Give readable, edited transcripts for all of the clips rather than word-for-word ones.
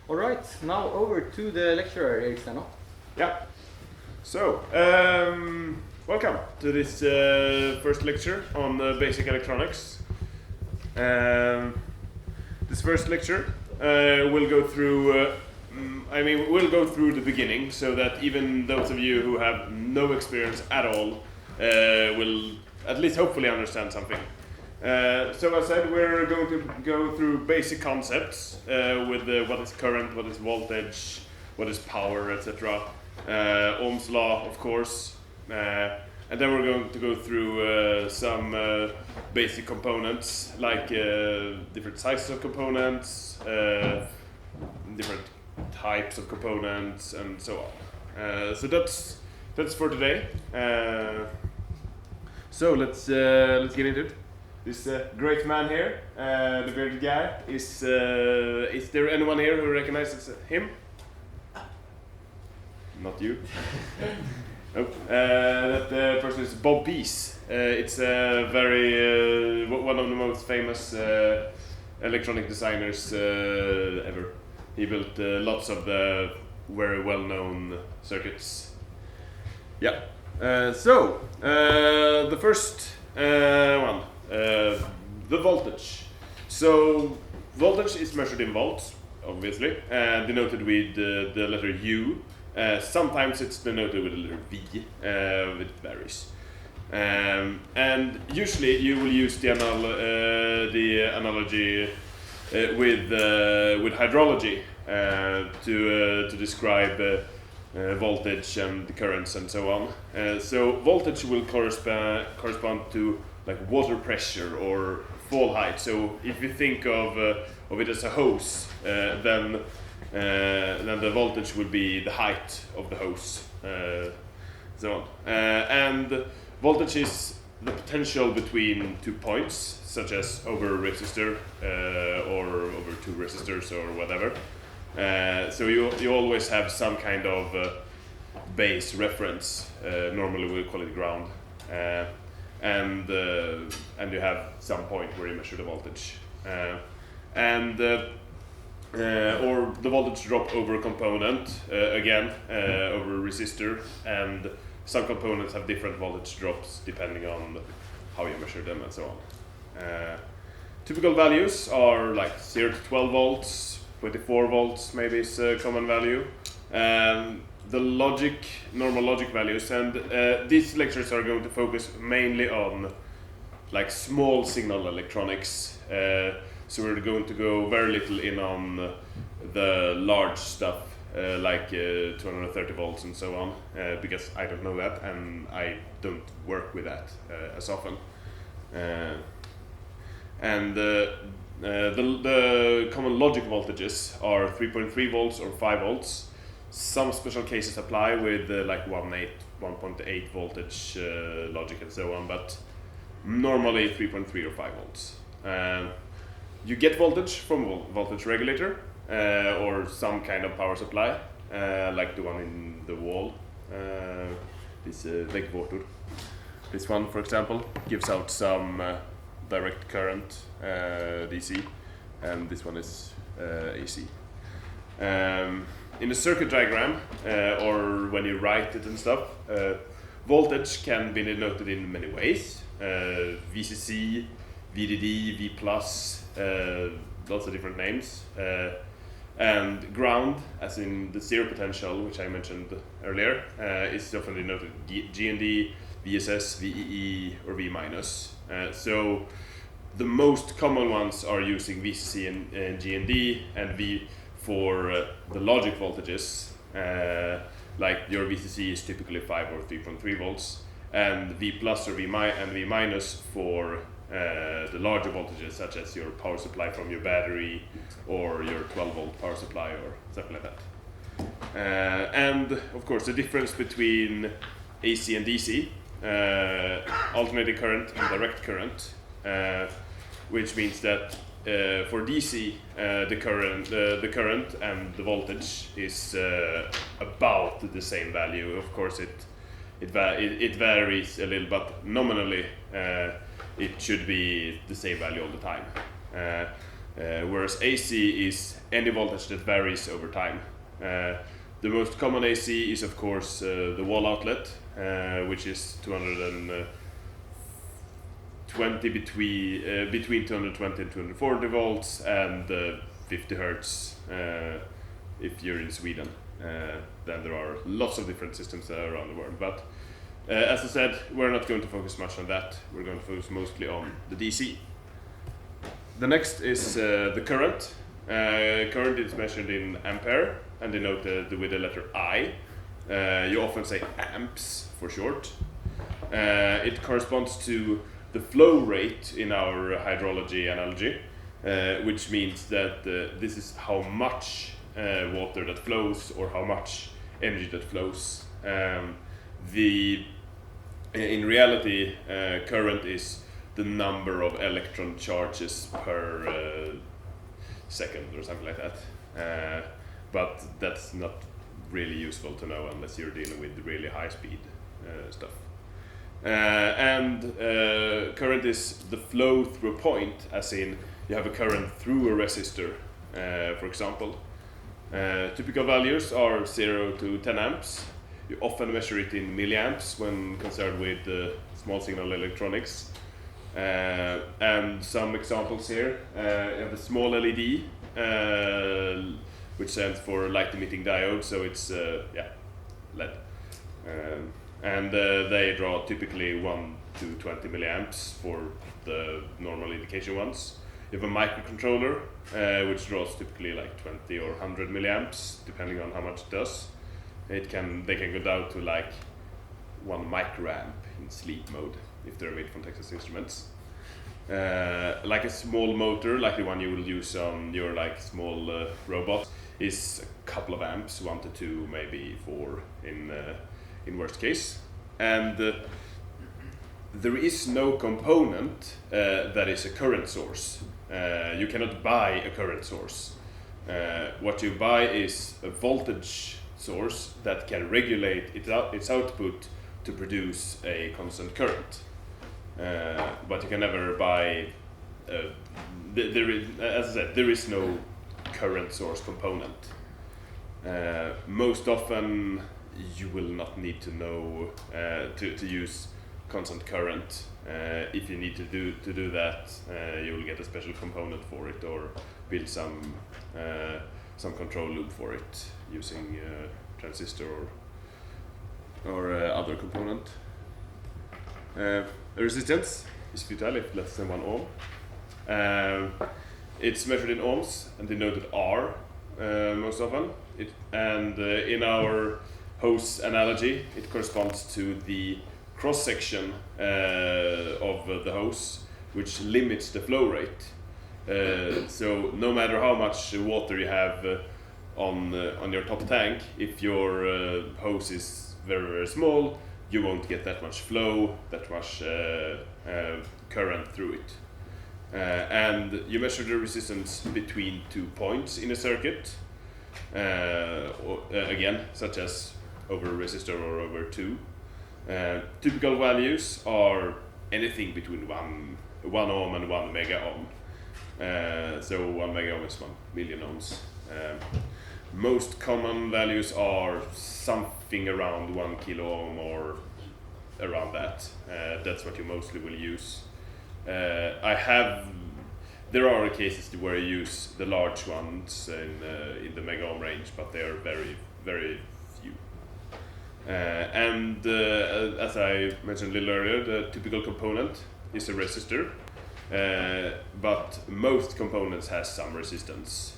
All right, now over to the lecturer, Erik Sternå. Yeah. So, welcome to this first lecture on basic electronics. This first lecture will go through. We'll go through the beginning, so that even those of you who have no experience at all will at least hopefully understand something. So as I said, we're going to go through basic concepts with what is current, what is voltage, what is power, etc. Ohm's law, of course. And then we're going to go through some basic components, like different sizes of components, different types of components, and so on. So that's for today. So let's get into it. This great man here, the bearded guy, is there anyone here who recognizes him? Not you. Nope. That person is Bob Pease. It's very one of the most famous electronic designers ever. He built lots of the very well-known circuits. Yeah. So the first one, the voltage. So voltage is measured in volts, obviously, denoted with the letter U. Sometimes it's denoted with the letter V, it varies. And usually you will use the analogy with hydrology to describe voltage and the currents and so on. So voltage will correspond to like water pressure or fall height. So if you think of it as a hose, then the voltage would be the height of the hose, so on. And voltage is the potential between 2 points, such as over a resistor or over 2 resistors or whatever. So you always have some kind of base reference. Normally we call it ground, and you have some point where you measure the voltage, or the voltage drop over a component, again over a resistor, and some components have different voltage drops depending on how you measure them and so on. Typical values are like 0 to 12 volts, 24 volts maybe is a common value. The normal logic values, and these lectures are going to focus mainly on like small signal electronics. So we're going to go very little in on the large stuff, like 230 volts and so on, because I don't know that and I don't work with that as often. And the common logic voltages are 3.3 volts or 5 volts. Some special cases apply with like 1.8 voltage logic and so on, but normally 3.3 or 5 volts. You get voltage from a voltage regulator or some kind of power supply, like the one in the wall, this väggvårtor. This one, for example, gives out some direct current, DC, and this one is AC. In the circuit diagram, or when you write it and stuff, voltage can be denoted in many ways. VCC, VDD, V+, lots of different names. And ground, as in the zero potential, which I mentioned earlier, is often denoted GND, VSS, VEE, or V-. So the most common ones are using VCC and GND, and V for the logic voltages. Like your VCC is typically 5 or 3.3 volts, and V+ or V- and V- for the larger voltages, such as your power supply from your battery or your 12-volt power supply or something like that. And of course the difference between AC and DC, alternating current and direct current, which means that for DC the current and the voltage is about the same value. Of course it varies a little, but nominally it should be the same value all the time. whereas AC is any voltage that varies over time. The most common AC is of course the wall outlet, which is 220 between 220 and 240 volts, and 50 hertz if you're in Sweden. Then there are lots of different systems around the world, but as I said, we're not going to focus much on that. We're going to focus mostly on the DC. The next is the current. Current is measured in ampere and denoted with the letter I. You often say amps for short. It corresponds to the flow rate in our hydrology analogy, which means that this is how much water that flows or how much energy that flows. In reality, current is the number of electron charges per second or something like that. But that's not really useful to know unless you're dealing with really high speed stuff. Current is the flow through a point, as in you have a current through a resistor, for example. Typical values are 0 to 10 amps. You often measure it in milliamps when concerned with small signal electronics. And some examples here. You have a small LED, which stands for light emitting diode, so it's LED. They draw typically 1 to 20 milliamps for the normal indication ones. You have a microcontroller, which draws typically like 20 or 100 milliamps, depending on how much it does. They can go down to like 1 microamp in sleep mode if they're made from Texas Instruments. Like a small motor, like the one you will use on your like small robot, is a couple of amps, 1 to 2, maybe 4 in worst case. And there is no component that is a current source. You cannot buy a current source. What you buy is a voltage source that can regulate its output to produce a constant current. But you can never buy, as I said, there is no current source component. Most often you will not need to know to use constant current. If you need to do that, you will get a special component for it or build some control loop for it using transistor or other component. Resistance is futile if less than 1 ohm. It's measured in ohms and denoted R most often. In our hose analogy, it corresponds to the cross section of the hose, which limits the flow rate. So no matter how much water you have on your top tank, if your hose is very, very small, you won't get that much flow, that much current through it. And you measure the resistance between 2 points in a circuit, again, such as over a resistor or over 2. Typical values are anything between 1 ohm and 1 mega ohm. So 1 mega ohm is 1 million ohms. Most common values are something around 1 kilo ohm or around that. That's what you mostly will use. There are cases where you use the large ones in the mega ohm range, but they are very, very few. As I mentioned a little earlier, the typical component is a resistor, but most components has some resistance.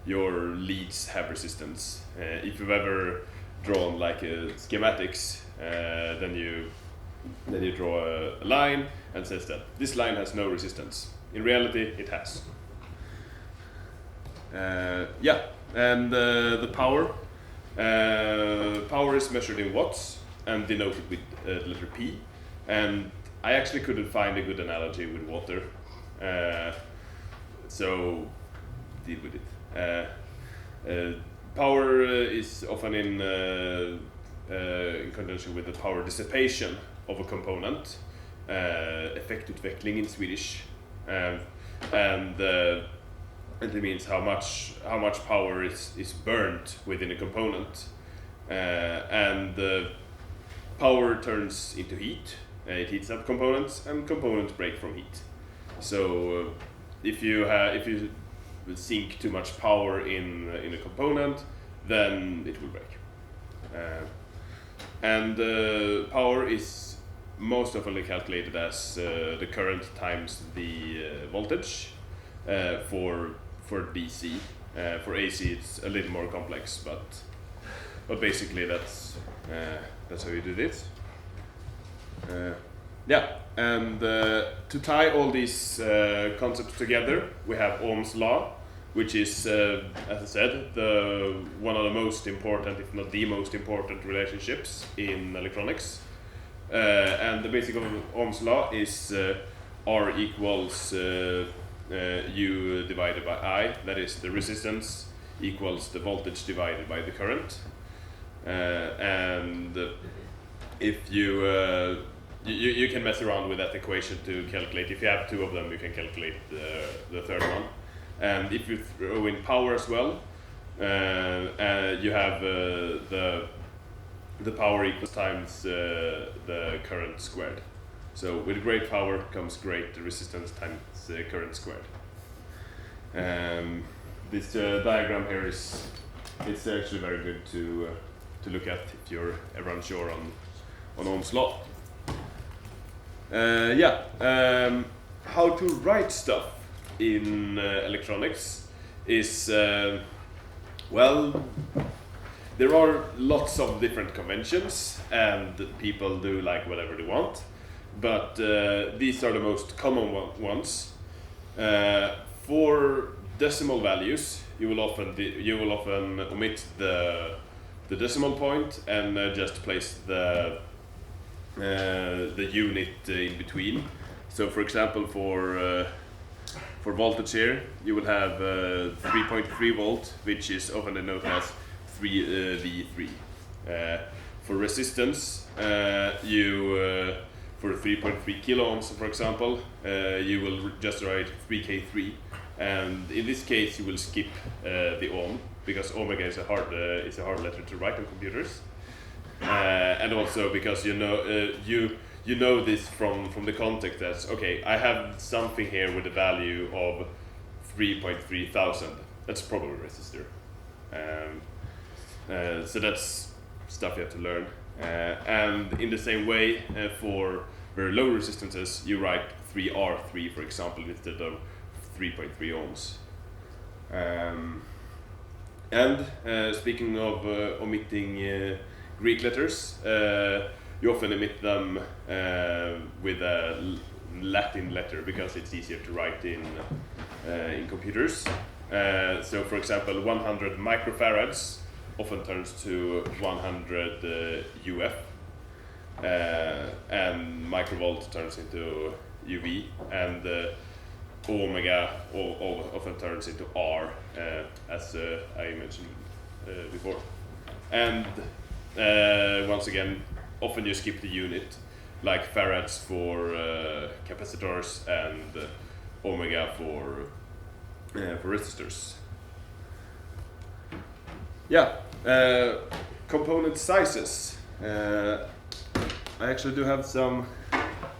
Your leads have resistance. If you've ever drawn like schematics, then you draw a line and says that this line has no resistance. In reality, it has. The power. Power is measured in watts and denoted with the letter P. And I actually couldn't find a good analogy with water, so deal with it. Power is often in conjunction with the power dissipation of a component, effektutveckling in Swedish. and it means how much power is burnt within a component, and power turns into heat. It heats up components, and components break from heat. So if you sink too much power in a component, then it will break. And power is most often calculated as the current times the voltage for DC. For AC, it's a little more complex, but basically that's how you do this. Yeah, and to tie all these concepts together, we have Ohm's law, which is, as I said, one of the most important, if not the most important, relationships in electronics. And the basic of Ohm's law is R equals U divided by I, that is the resistance equals the voltage divided by the current. And if you can mess around with that equation to calculate. If you have two of them, you can calculate the third one. And if you throw in power as well, you have the power equals times the current squared. So with great power comes great resistance times current squared. This diagram here it's actually very good to look at if you're ever unsure on Ohm's law. How to write stuff in electronics is, well, there are lots of different conventions and people do like whatever they want, but these are the most common ones. For decimal values, you will often omit the decimal point and just place the unit in between. So for example, for voltage here, you will have 3.3 volt, which is often denoted as 3V3. For resistance, for 3.3 kilo ohms, for example, you will just write 3K3, and in this case you will skip the ohm, because omega is a hard letter to write on computers. And also because you know this from the context that, okay, I have something here with a value of 3.3 thousand. That's probably a resistor. So that's stuff you have to learn. And in the same way, for very low resistances, you write 3R3, for example, instead of 3.3 ohms. And speaking of omitting Greek letters, you often omit them with a Latin letter because it's easier to write in computers. So for example, 100 microfarads often turns to 100 UF, and microvolt turns into UV, and omega often turns into R, as I mentioned before. And once again, often you skip the unit, like farads for capacitors and omega for resistors. Yeah, component sizes. I actually do have a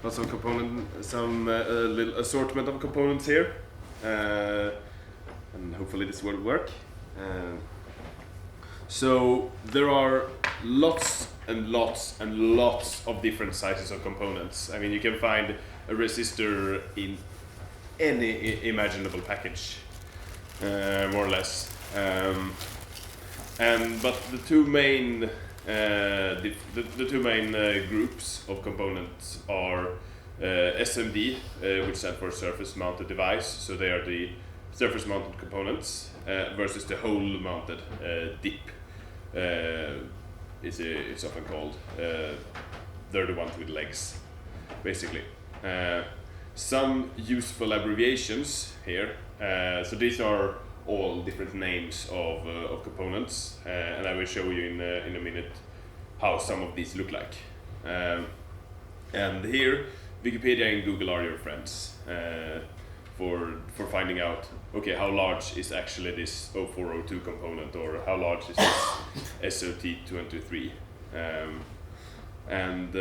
little assortment of components here, and hopefully this will work. So there are lots and lots and lots of different sizes of components. I mean, you can find a resistor in any imaginable package, more or less. But the two main groups of components are SMD, which stands for surface mounted device. So they are the surface mounted components versus the hole mounted DIP. It's often called. They're the ones with legs, basically. Some useful abbreviations here. So these are all different names of components, and I will show you in a minute how some of these look like. And here, Wikipedia and Google are your friends for finding out, okay, how large is actually this 0402 component, or how large is this SOT223, and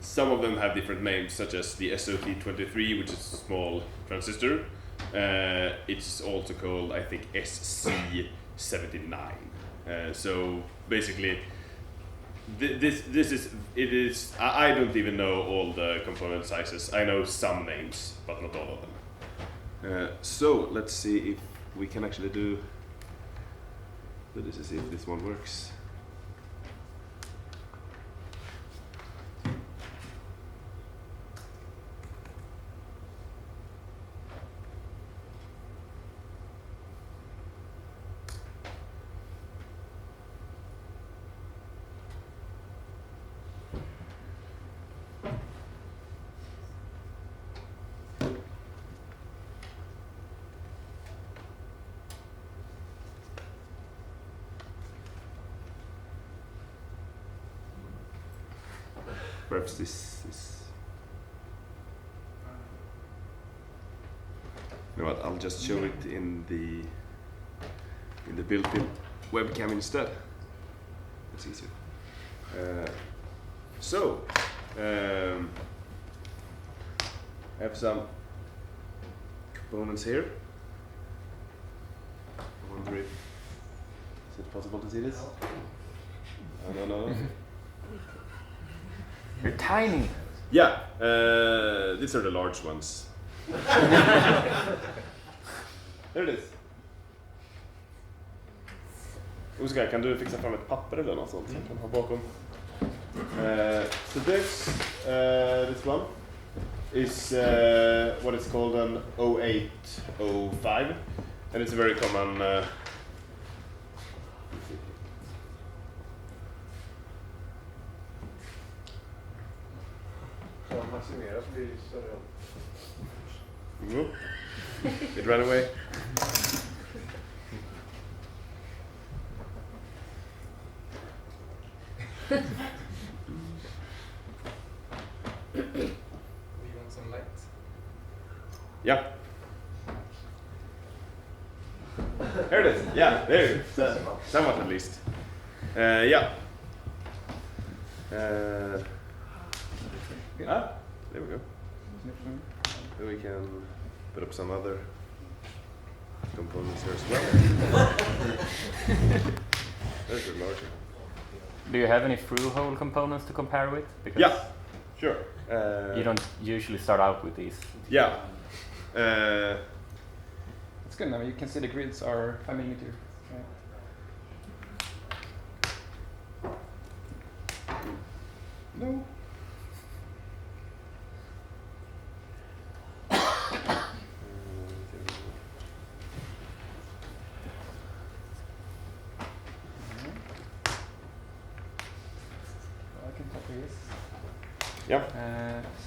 some of them have different names, such as the SOT23, which is a small transistor. It's also called, I think, SC79. So basically, I don't even know all the component sizes. I know some names, but not all of them. So let's see if we can actually do this to see if this one works. Perhaps this is... You know what, I'll just show it in the built-in webcam instead. That's easier. I have some components here. I wonder if is it possible to see this? No. They're tiny. Yeah, these are the large ones. There it is. Oskar, kan du fixa fram ett papper eller något sånt som jag kan ha bakom? So this one is what is called an 0805, and it's a very common It ran away. We want some light. Yeah. Here it is. Yeah, there it is. Somewhat at least. Yeah. There we go. Then we can put up some other components here as well. There's a larger. Do you have any through-hole components to compare with? Because yeah, sure. You don't usually start out with these. Yeah. It's good now. You can see the grids are 5mm. No. Yeah.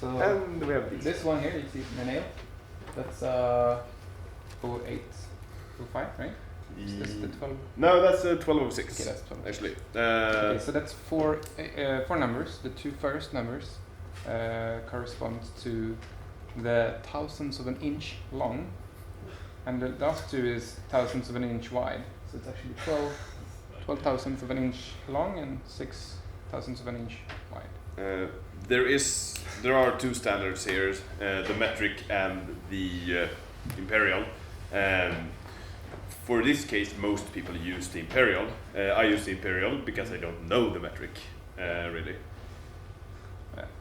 So and we have these. This one here, you see the nail. That's 0805, right? Is this the 12? No, that's 1206. Okay, that's 12. Actually. Okay, so that's four numbers. The two first numbers correspond to the thousandths of an inch long, and the last two is thousandths of an inch wide. So it's actually 12 thousandths of an inch long and 6 thousandths of an inch wide. There are two standards here, the metric and the imperial. For this case, most people use the imperial. I use the imperial because I don't know the metric, really.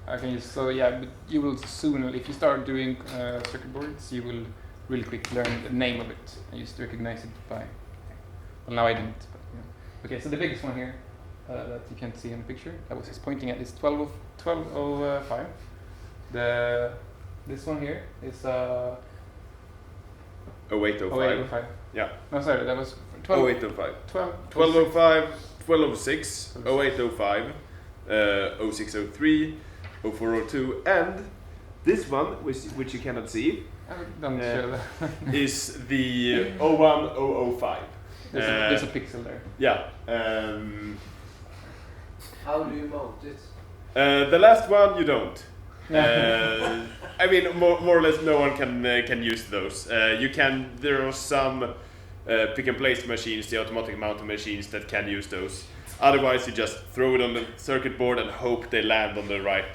I can use, so yeah, but you will soon, if you start doing circuit boards, you will really quick learn the name of it. I used to recognize it by, well now I didn't. But, yeah. Okay, so the biggest one here that you can see in the picture, that was just pointing at, is 1205. This one here is 0805. 0805. Yeah. No, sorry, that was 0805. 1205, 1206, 0805, 0603, 0402, and this one, which you cannot see, Don't show that. is the 01005. There's a pixel there. Yeah. How do you mount it? The last one you don't. I mean, more or less, no one can use those. There are some pick and place machines, the automatic mounting machines, that can use those. Otherwise, you just throw it on the circuit board and hope they land on the right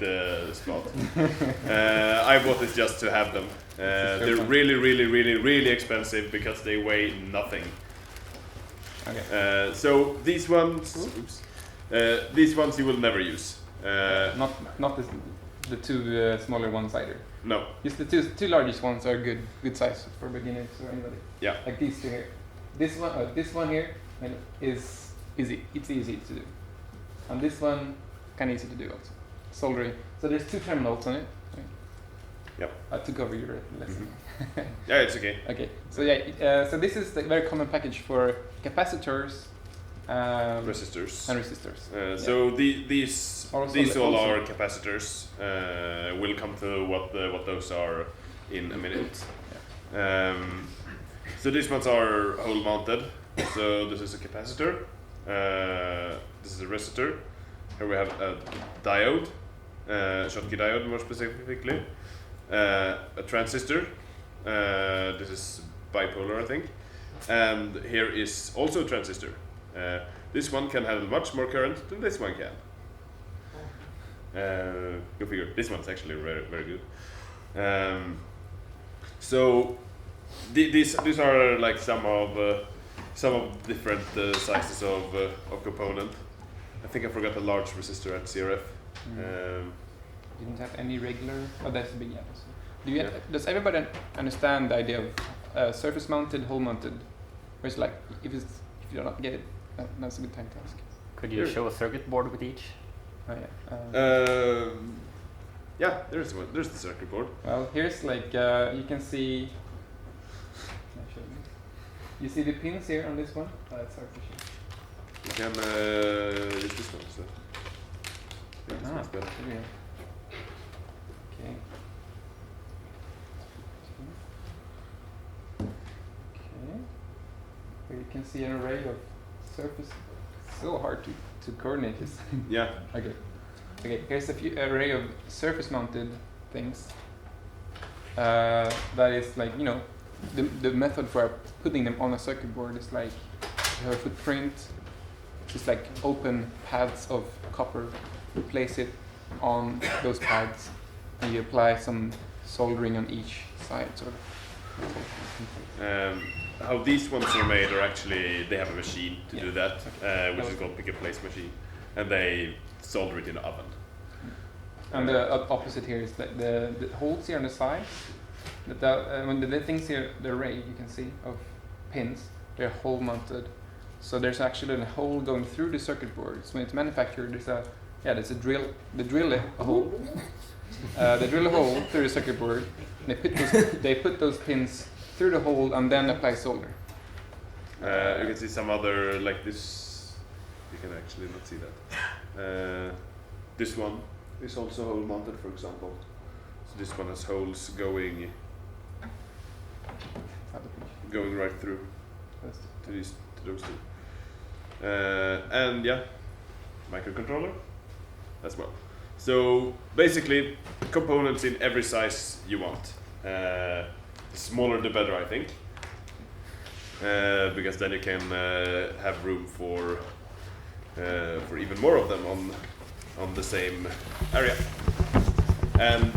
spot. I bought this just to have them. They're really expensive because they weigh nothing. Okay. So these ones you will never use. Not the two smaller ones either. No. Just the two largest ones are good size for beginners or anybody. Yeah. Like these two here. This one here is easy. It's easy to do. And this one kind of easy to do also. Soldering. So there's 2 terminals on it. Right? Yep. I took over your lesson. Yeah, it's okay. Okay. So yeah. So this is the very common package for capacitors. Resistors. And resistors. So these all are capacitors. We'll come to what those are in a minute. Yeah. So these ones are hole mounted. So this is a capacitor. This is a resistor. Here we have a diode, Schottky diode more specifically. A transistor. This is bipolar, I think. And here is also a transistor. This one can handle much more current than this one can. Go figure. This one's actually very good. So these are like some of different sizes of component. I think I forgot a large resistor at CRF. Didn't have any regular. Oh, that's a big yeah. Does everybody understand the idea of surface mounted, hole mounted? Or it's like if you do not get it, that's a good time to ask. Could you show a circuit board with each? Oh yeah. Yeah, there's the circuit board. Well, here's like you can see. You see the pins here on this one? Oh, that's artificial. You can use this one. So. Yeah, this one's better. Okay. Okay. Here you can see an array of surface. So hard to coordinate this. Yeah. Okay. Here's a few array of surface-mounted things. That is like the method for putting them on a circuit board is like you have a footprint. Just like open pads of copper. You place it on those pads, and you apply some soldering on each side, sort of. How these ones are made are actually, they have a machine to do that, which is Okay. called pick and place machine, and they solder it in the oven. And the opposite here is that the holes here on the sides, when the things here, the array you can see of pins, they're hole mounted. So there's actually a hole going through the circuit board. So when it's manufactured, there's a drill. They drill a hole. They drill a hole through the circuit board. And they put those pins through the hole and then apply solder. You can see some other like this. You can actually not see that. This one is also hole mounted, for example. So this one has holes going right through to those two. And yeah, microcontroller as well. So basically, components in every size you want. The smaller the better, I think, because then you can have room for even more of them on the same area. And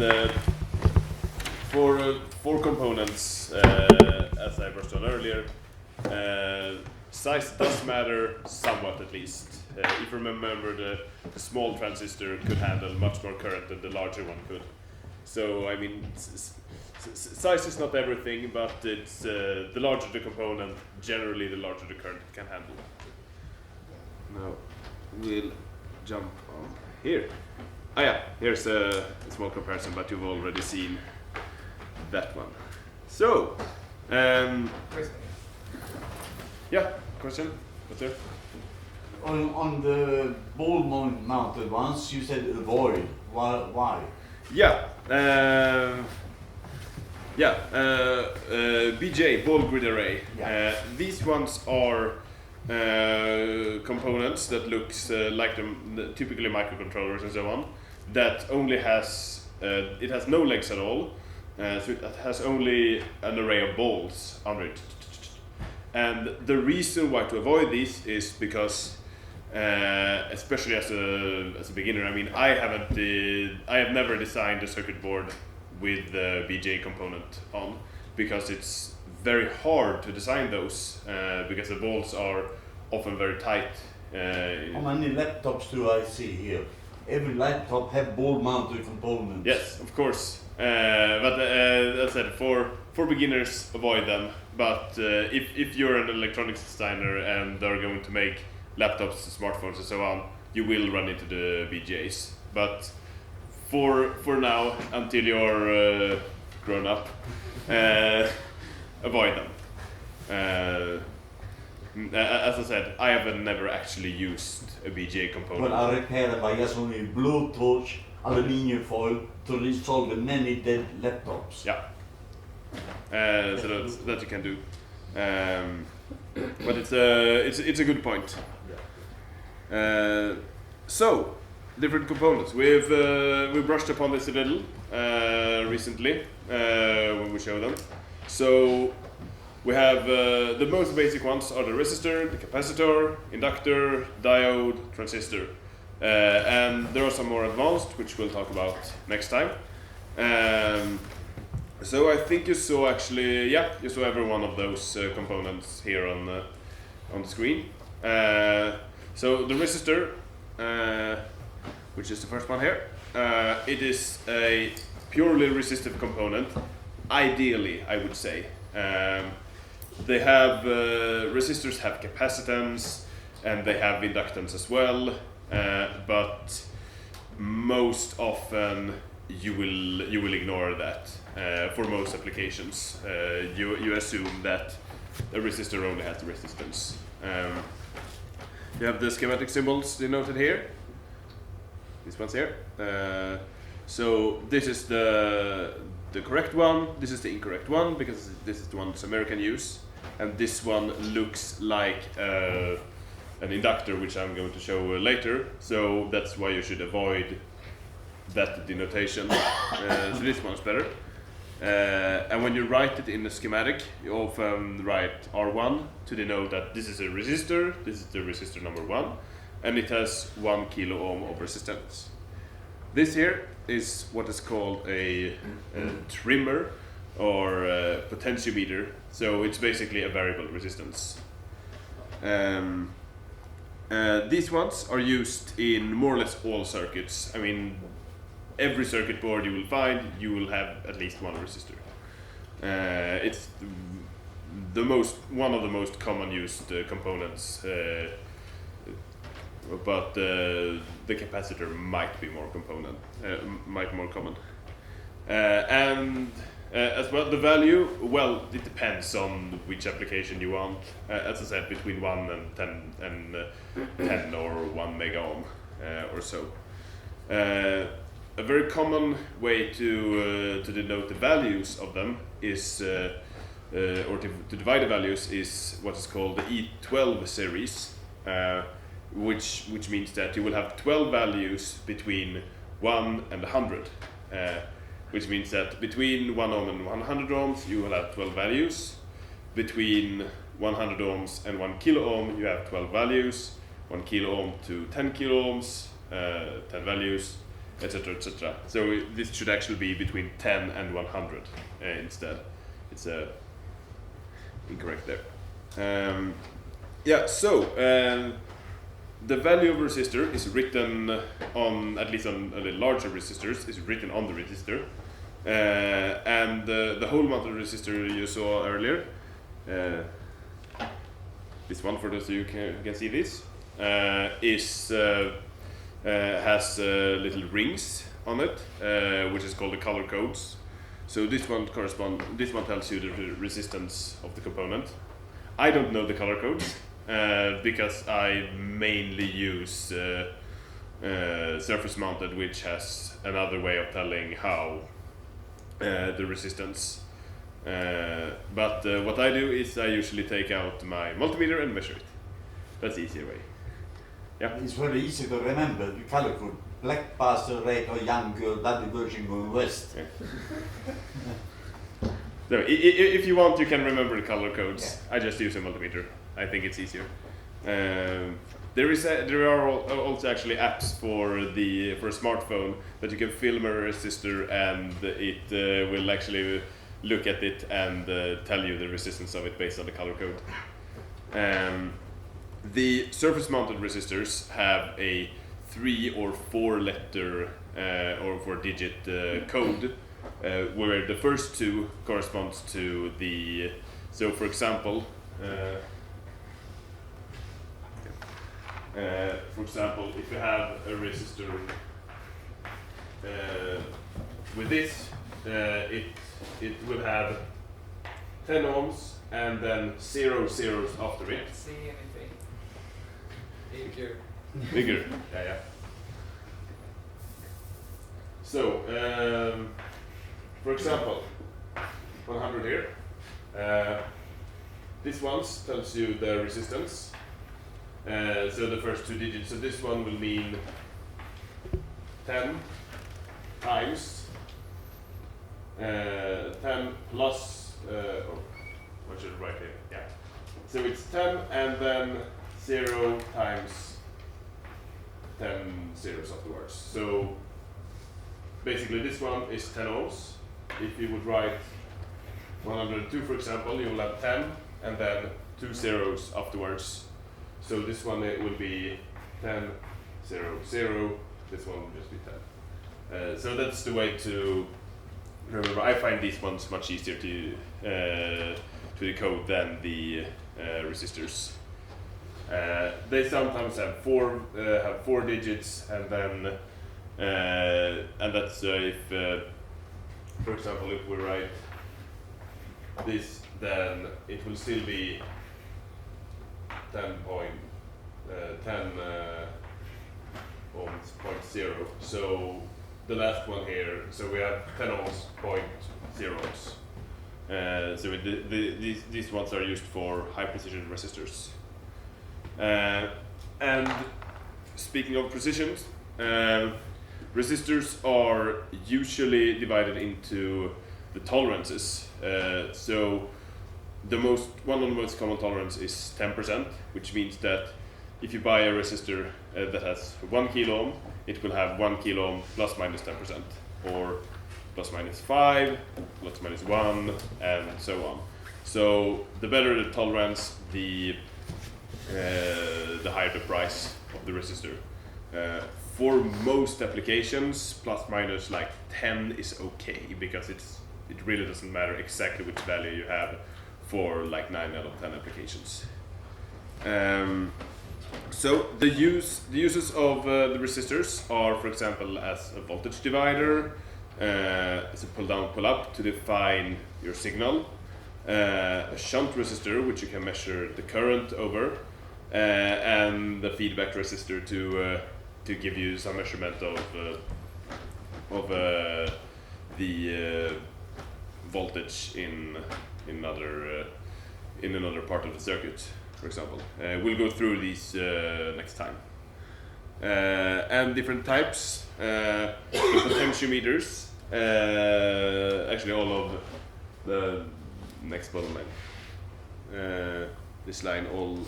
for components, as I brushed on earlier, size does matter somewhat, at least. If you remember, the small transistor could handle much more current than the larger one could. So I mean, size is not everything, but it's the larger the component, generally the larger the current it can handle. Now we'll jump on here. Ah yeah, here's a small comparison, but you've already seen that one. So, yeah, question? What's there? On the ball mounted ones, you said avoid. Why? Yeah. BJ, ball grid array. Yeah. These ones are components that looks like typically microcontrollers and so on, that only has it has no legs at all, so it has only an array of balls under it. And the reason why to avoid these is because, especially as a beginner, I mean, I have never designed a circuit board with the BGA component on, because it's very hard to design those, because the balls are often very tight. How many laptops do I see here? Every laptop have ball-mounted components. Yes, of course. But as I said, for beginners, avoid them. But if you're an electronics designer and are going to make laptops, smartphones, and so on, you will run into the BGAs. But for now, until you're grown up, avoid them. As I said, I have never actually used a BGA component. Well, I repair by using a Bluetooth aluminium foil to resolve many dead laptops. Yeah. So that you can do. But it's a good point. So different components. We brushed upon this a little recently when we showed them. So we have the most basic ones are the resistor, the capacitor, inductor, diode, transistor. And there are some more advanced, which we'll talk about next time. So I think you saw actually, you saw every one of those components here on the screen. So the resistor, which is the first one here, it is a purely resistive component. Ideally, I would say. They have resistors have capacitance and they have inductance as well, but most often you will ignore that for most applications. You assume that a resistor only has resistance. You have the schematic symbols denoted here. These ones here. So this is the correct one, this is the incorrect one, because this is the one that's American use, and this one looks like an inductor, which I'm going to show later, so that's why you should avoid that denotation. So this one's better. And when you write it in the schematic, you often write R1 to denote that this is a resistor, this is the resistor number 1, and it has 1 kilo ohm of resistance. This here is what is called a trimmer or a potentiometer, so it's basically a variable resistance. These ones are used in more or less all circuits. I mean, every circuit board you will find, you will have at least one resistor. It's one of the most common used components, but the capacitor might be more common. And as well, the value, well, it depends on which application you want. As I said, between 1 and 10 or 1 mega ohm or so. A very common way to denote the values of them is, or to divide the values, is what is called the E12 series, which means that you will have 12 values between 1 and 100. Which means that between 1 ohm and 100 ohms you will have 12 values. Between 100 ohms and 1 kilo ohm you have 12 values. 1 kilo ohm to 10 kilo ohms, 10 values, etc. etc. So this should actually be between 10 and 100 instead. It's incorrect there. The value of a resistor is written on, at least on a little larger resistors, is written on the resistor. And the whole mounted resistor you saw earlier, this one for those of you who can see this, has little rings on it, which is called the color codes. So this one tells you the resistance of the component. I don't know the color codes. Because I mainly use surface mounted, which has another way of telling how the resistance. But what I do is I usually take out my multimeter and measure it. That's the easier way. Yeah. It's very easy to remember the color code. black bastard rate or young girl, bloody virgin going west. So if you want, you can remember the color codes. I just use a multimeter. I think it's easier. There are also actually apps for a smartphone that you can film a resistor and it will actually look at it and tell you the resistance of it based on the color code. The surface-mounted resistors have a 3 or 4 letter or 4-digit code, where the first 2 corresponds to the. So, for example, if you have a resistor with this, it will have 10 ohms and then 0 zeros after it. See anything? Bigger. Bigger, yeah. So, for example, 100 here. This one tells you the resistance. So the first 2 digits. So this one will mean 10 times 10 plus. What should I write here? Yeah. So it's 10 and then 0 times 10 zeros afterwards. So basically this one is 10 ohms. If you would write 102, for example, you will have 10 and then 2 zeros afterwards. So this one it will be 10, 0, 0. This one will just be 10. So that's the way to remember. I find these ones much easier to decode than the resistors. They sometimes have 4 digits, and then and that's if, for example, if we write this, then it will still be 10 ohms 0.0. So the last one here, so we have 10 ohms 0.0. So these ones are used for high precision resistors. And speaking of precision, resistors are usually divided into the tolerances. So one of the most common tolerance is 10%, which means that if you buy a resistor that has 1 kilo ohm, it will have 1 kilo ohm plus minus 10%, or plus minus 5, plus minus 1, and so on. So the better the tolerance, the higher the price of the resistor. For most applications, plus minus like 10 is okay, because it really doesn't matter exactly which value you have for like 9 out of 10 applications. So the uses of the resistors are, for example, as a voltage divider, as a pull down, pull up to define your signal, a shunt resistor which you can measure the current over, and the feedback resistor to give you some measurement of the voltage in another part of the circuit, for example. We'll go through these next time. And different types, the potentiometers, actually all of the next bottom line. This line all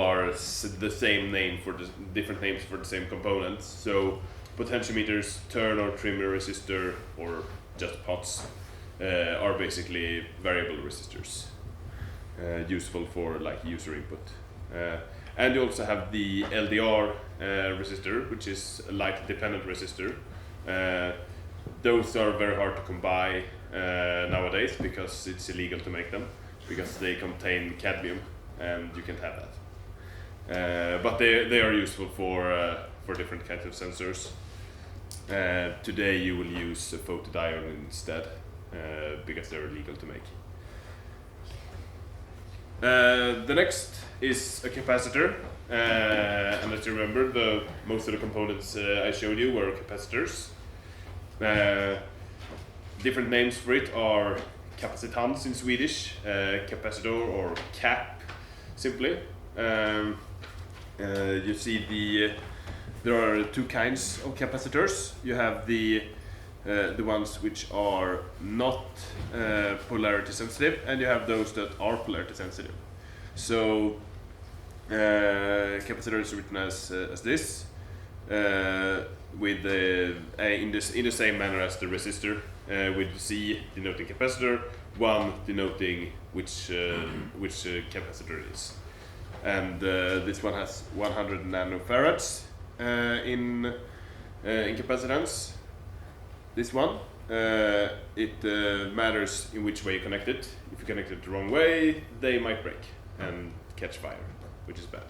are the same name for the different names for the same components. So potentiometers, turn or trimmer resistor, or just pots, are basically variable resistors, useful for like user input. And you also have the LDR resistor, which is a light dependent resistor. Those are very hard to come by nowadays because it's illegal to make them, because they contain cadmium and you can't have that. But they are useful for different kinds of sensors. Today you will use a photodiode instead, because they're illegal to make. The next is a capacitor, and as you remember, most of the components I showed you were capacitors. Different names for it are capacitans in Swedish, capacitor or cap simply. You see there are two kinds of capacitors. You have the ones which are not polarity sensitive, and you have those that are polarity sensitive. So capacitor is written as this, with in the same manner as the resistor, with C denoting capacitor, 1 denoting which capacitor it is. And this one has 100 nanofarads in capacitance. This one, it matters in which way you connect it. If you connect it the wrong way, they might break and catch fire, which is bad.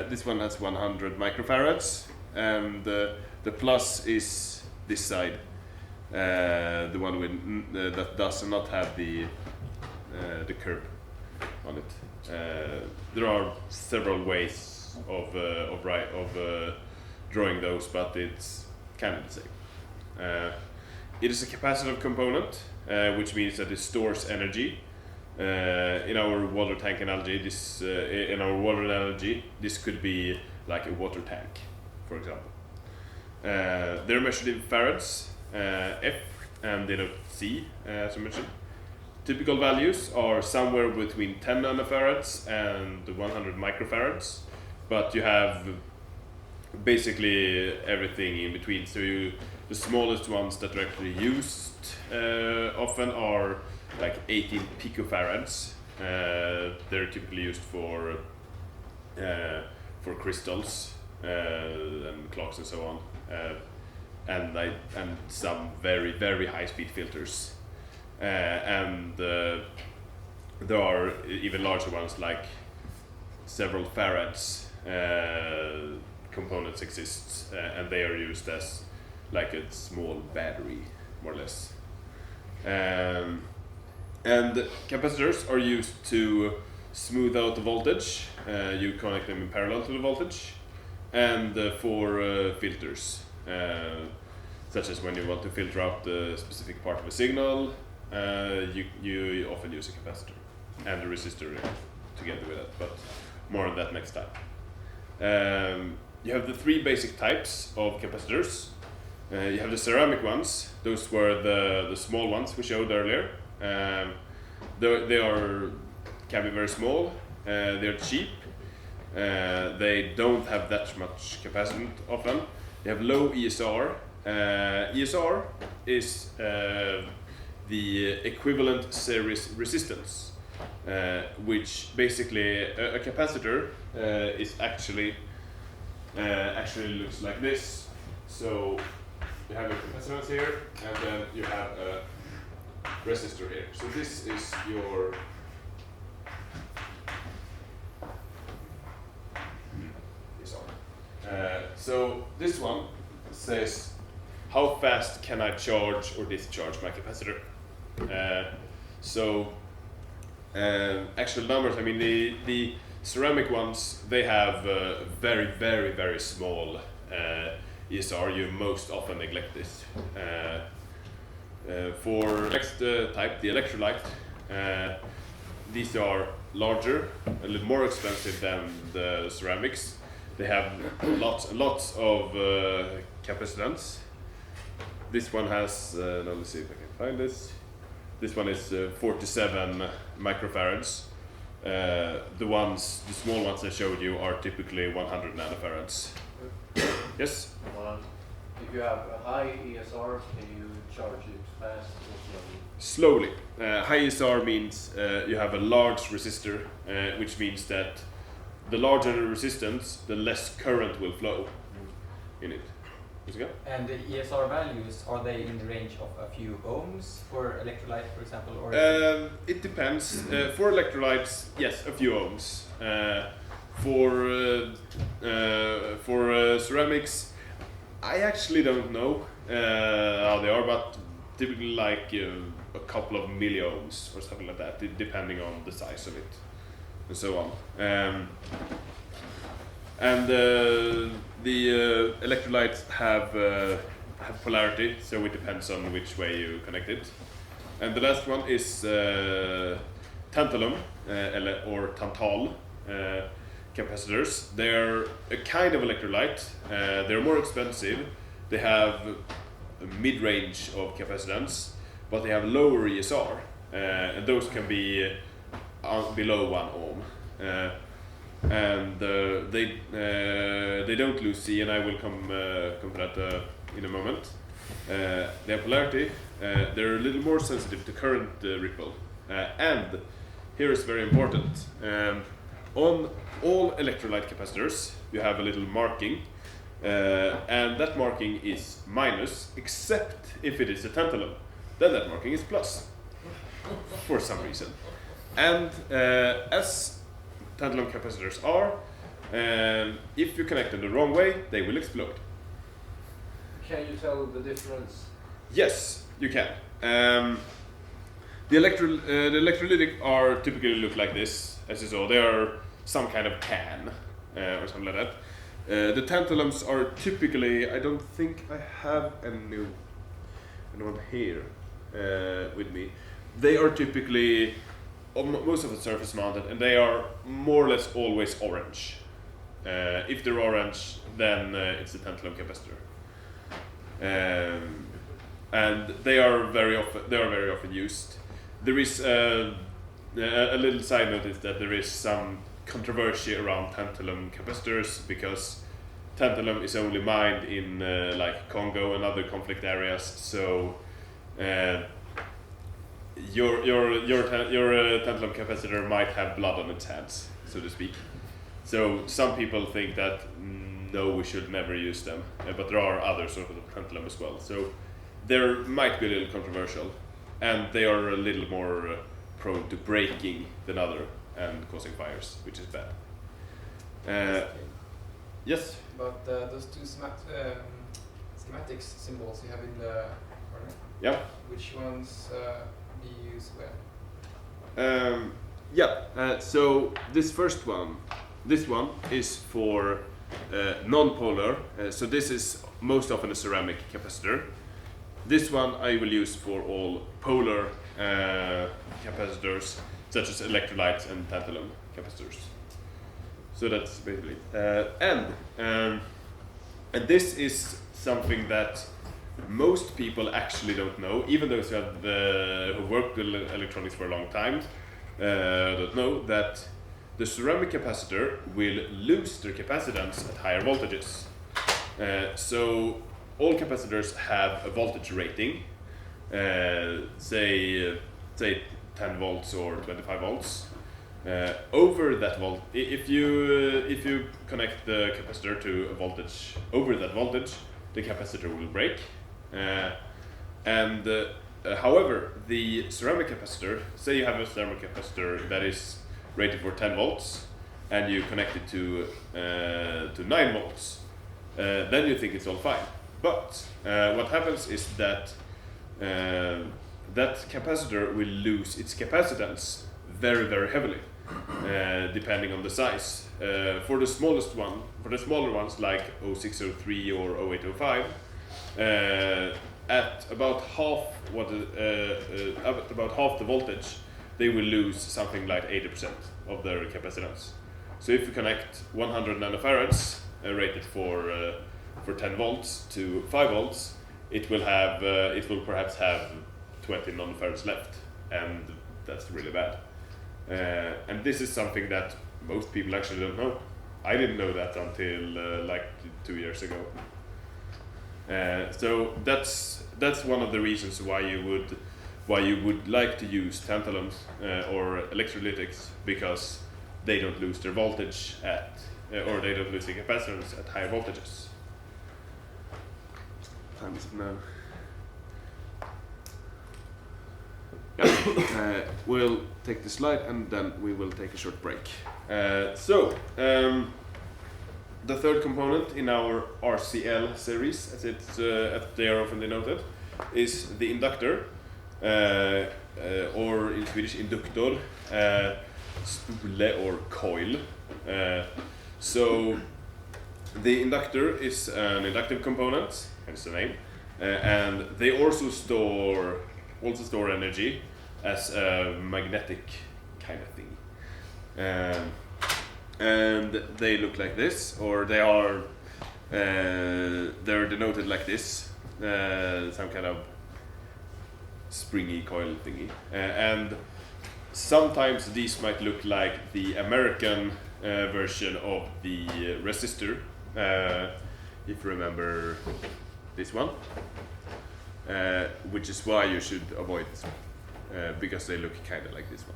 This one has 100 microfarads, and the plus is this side, the one with that does not have the curve on it. There are several ways of drawing those, but it's kind of the same. It is a capacitive component, which means that it stores energy. In our water tank analogy, this could be like a water tank, for example. They're measured in farads, F, and denote C, as I mentioned. Typical values are somewhere between 10 nanofarads and 100 microfarads, but you have basically everything in between. So the smallest ones that are actually used often are like 18 picofarads. They're typically used for crystals and clocks and so on, and some very, very high-speed filters. And there are even larger ones, like several farads components exist, and they are used as like a small battery, more or less. And capacitors are used to smooth out the voltage. You connect them in parallel to the voltage, and for filters, such as when you want to filter out the specific part of a signal, you often use a capacitor and a resistor together with it, but more on that next time. You have the three basic types of capacitors. You have the ceramic ones. Those were the small ones we showed earlier. They can be very small. They're cheap. They don't have that much capacitance often. They have low ESR. ESR is the equivalent series resistance, which basically a capacitor is actually looks like this. So you have a capacitance here, and then you have a resistor here. So this is your so this one says how fast can I charge or discharge my capacitor. Actual numbers, I mean the ceramic ones, they have very, very, very small ESR. You most often neglect this. For next type, the electrolyte, these are larger, a little more expensive than the ceramics. They have lots and lots of capacitance. This one has, now let's see if I can find this. This one is 47 microfarads. The small ones I showed you are typically 100 nanofarads. Yes? If you have a high ESR, can you charge it fast or slowly? High ESR means you have a large resistor, which means that the larger the resistance, the less current will flow in it. And the ESR values, are they in the range of a few ohms for electrolyte, for example? Or it depends. For electrolytes, yes, a few ohms. For ceramics, I actually don't know how they are, but typically like a couple of milliohms or something like that, depending on the size of it and so on. The electrolytes have polarity, so it depends on which way you connect it. And the last one is tantalum, or tantal. capacitors. They're a kind of electrolyte. They're more expensive. They have a mid-range of capacitance, but they have lower ESR, and those can be below 1 ohm. And they don't lose C, and I will come to that in a moment. They have polarity. They're a little more sensitive to current ripple, and here is very important. On all electrolyte capacitors, you have a little marking, and that marking is minus, except if it is a tantalum. Then that marking is plus, for some reason. And as tantalum capacitors are, if you connect them the wrong way, they will explode. Can you tell the difference? Yes, you can. The electrolytic are typically look like this, as you saw. They are some kind of can or something like that. The tantalums are typically, I don't think I have anyone here with me. They are typically, most of the surface mounted, and they are more or less always orange. If they're orange, then it's a tantalum capacitor. And they are very often used. There is a little side note is that there is some controversy around tantalum capacitors because tantalum is only mined in like Congo and other conflict areas. So your tantalum capacitor might have blood on its hands, so to speak. So some people think that no, we should never use them, but there are other sorts of tantalum as well. So there might be a little controversial, and they are a little more prone to breaking than other and causing fires, which is bad. Yes? But those two schematics symbols you have in the corner, Yeah. which ones do you use when? So this first one, this one is for non-polar. So this is most often a ceramic capacitor. This one I will use for all polar capacitors, such as electrolytes and tantalum capacitors. So that's basically and this is something that most people actually don't know, even those who worked with electronics for a long time don't know that the ceramic capacitor will lose their capacitance at higher voltages. So all capacitors have a voltage rating, say 10 volts or 25 volts. Over that volt, if you connect the capacitor to a voltage over that voltage, the capacitor will break. However, the ceramic capacitor, say you have a ceramic capacitor that is rated for 10 volts, and you connect it to 9 volts, then you think it's all fine. But what happens is that that capacitor will lose its capacitance very, very heavily, depending on the size. For the smallest one, for the smaller ones like 0603 or 0805, at about half the voltage, they will lose something like 80% of their capacitance. So if you connect 100 nanofarads rated for 10 volts to 5 volts, it will perhaps have 20 nanofarads left, and that's really bad. And this is something that most people actually don't know. I didn't know that until like 2 years ago. So that's one of the reasons why you would like to use tantalums or electrolytics, because they don't lose their voltage or they don't lose their capacitance at higher voltages. Time is up now. Yeah. We'll take the slide and then we will take a short break. The third component in our RCL series, as they are often denoted, is the inductor, or in Swedish Inductor, spole or coil. So the inductor is an inductive component, hence the name, and they also store energy as a magnetic kind of thing. and they look like this, or they are they're denoted like this, some kind of springy coil thingy, and sometimes these might look like the American version of the resistor, if you remember this one, which is why you should avoid this one, because they look kind of like this one.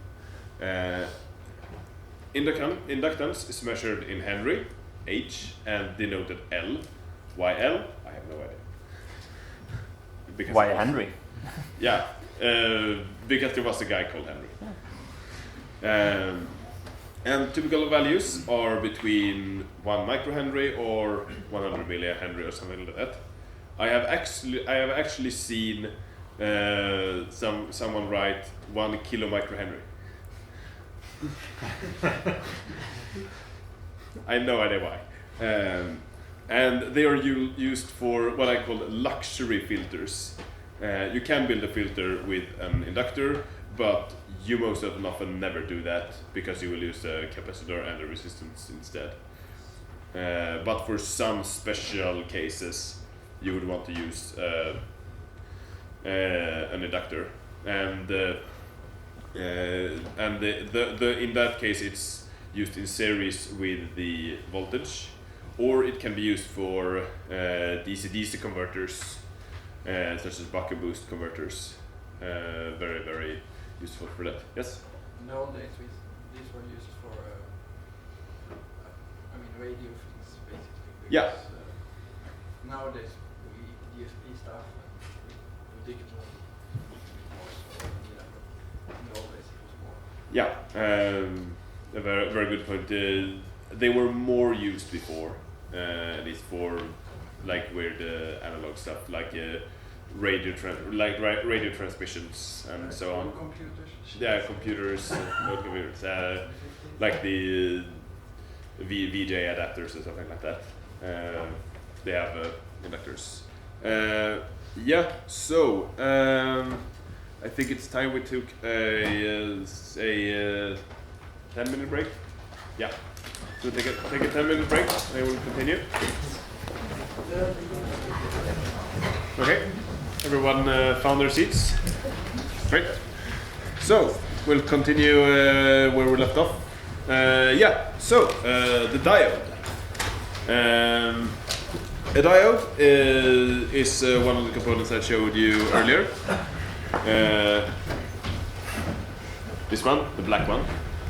Inductance is measured in Henry, H, and denoted L. Why L? I have no idea. Because Why Henry? Yeah, because there was a guy called Henry. And typical values are between 1 microhenry or 100 millihenry or something like that. I have actually seen someone write 1 kilo microhenry. I have no idea why. And they are used for what I call luxury filters. You can build a filter with an inductor, but you most often never do that because you will use a capacitor and a resistance instead. But for some special cases, you would want to use an inductor, and in that case, it's used in series with the voltage, or it can be used for DC-DC converters, such as buck-boost converters. Very, very useful for that. Yes? In the old days, these were used for, radio things, basically. Yeah. Because, nowadays, we DSP stuff and digital more, so in the old days it was more. Yeah, a very, very good point. They were more used before, at least for like weird analog stuff, like radio transmissions and so on. Computers. Yeah, computers, not computers, like the VJ adapters or something like that. They have inductors. Yeah, so I think it's time we took a 10-minute break. Yeah, so take a 10-minute break and we'll continue. Okay, everyone found their seats? Great. So we'll continue where we left off. Yeah, so the diode. A diode is one of the components I showed you earlier. This one, the black one,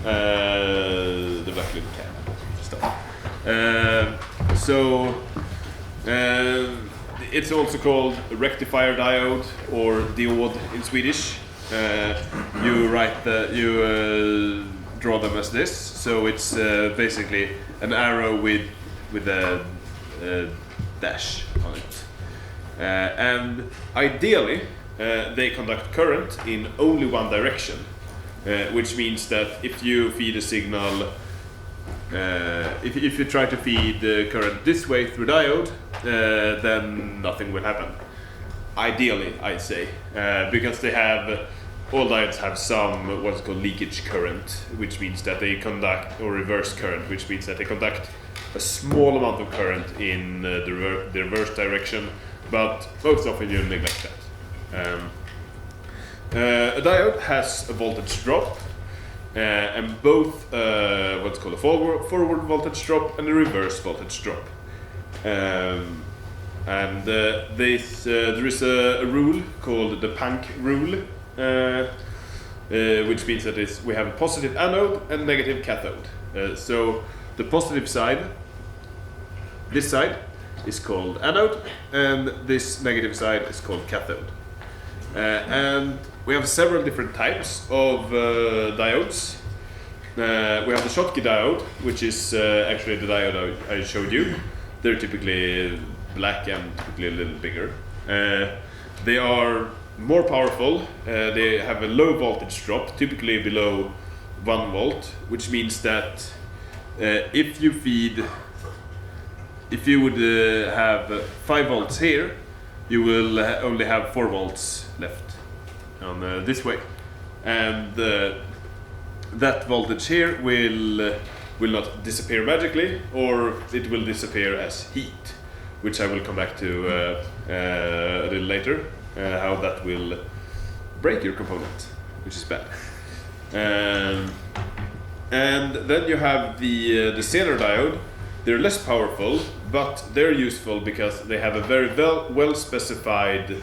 the black little cap stuff. It's also called a rectifier diode or diode in Swedish. You draw them as this, so it's basically an arrow with a dash on it. And ideally, they conduct current in only one direction, which means that if you feed a signal, if you try to feed the current this way through diode, then nothing will happen. Ideally, I'd say, because all diodes have some what's called leakage current, which means that they conduct, or reverse current, which means that they conduct a small amount of current in the reverse direction, but most often you neglect that. A diode has a voltage drop, and both what's called a forward voltage drop and a reverse voltage drop. There is a rule called the Planck rule, which means that we have a positive anode and negative cathode. So the positive side, this side, is called anode, and this negative side is called cathode. And we have several different types of diodes. We have the Schottky diode, which is actually the diode I showed you. They're typically black and typically a little bigger. They are more powerful. They have a low voltage drop, typically below 1 volt, which means that if you would have 5 volts here, you will only have 4 volts left on this way, and that voltage here will will not disappear magically, or it will disappear as heat, which I will come back to a little later, how that will break your component, which is bad. And then you have the Zener diode. They're less powerful, but they're useful because they have a very well specified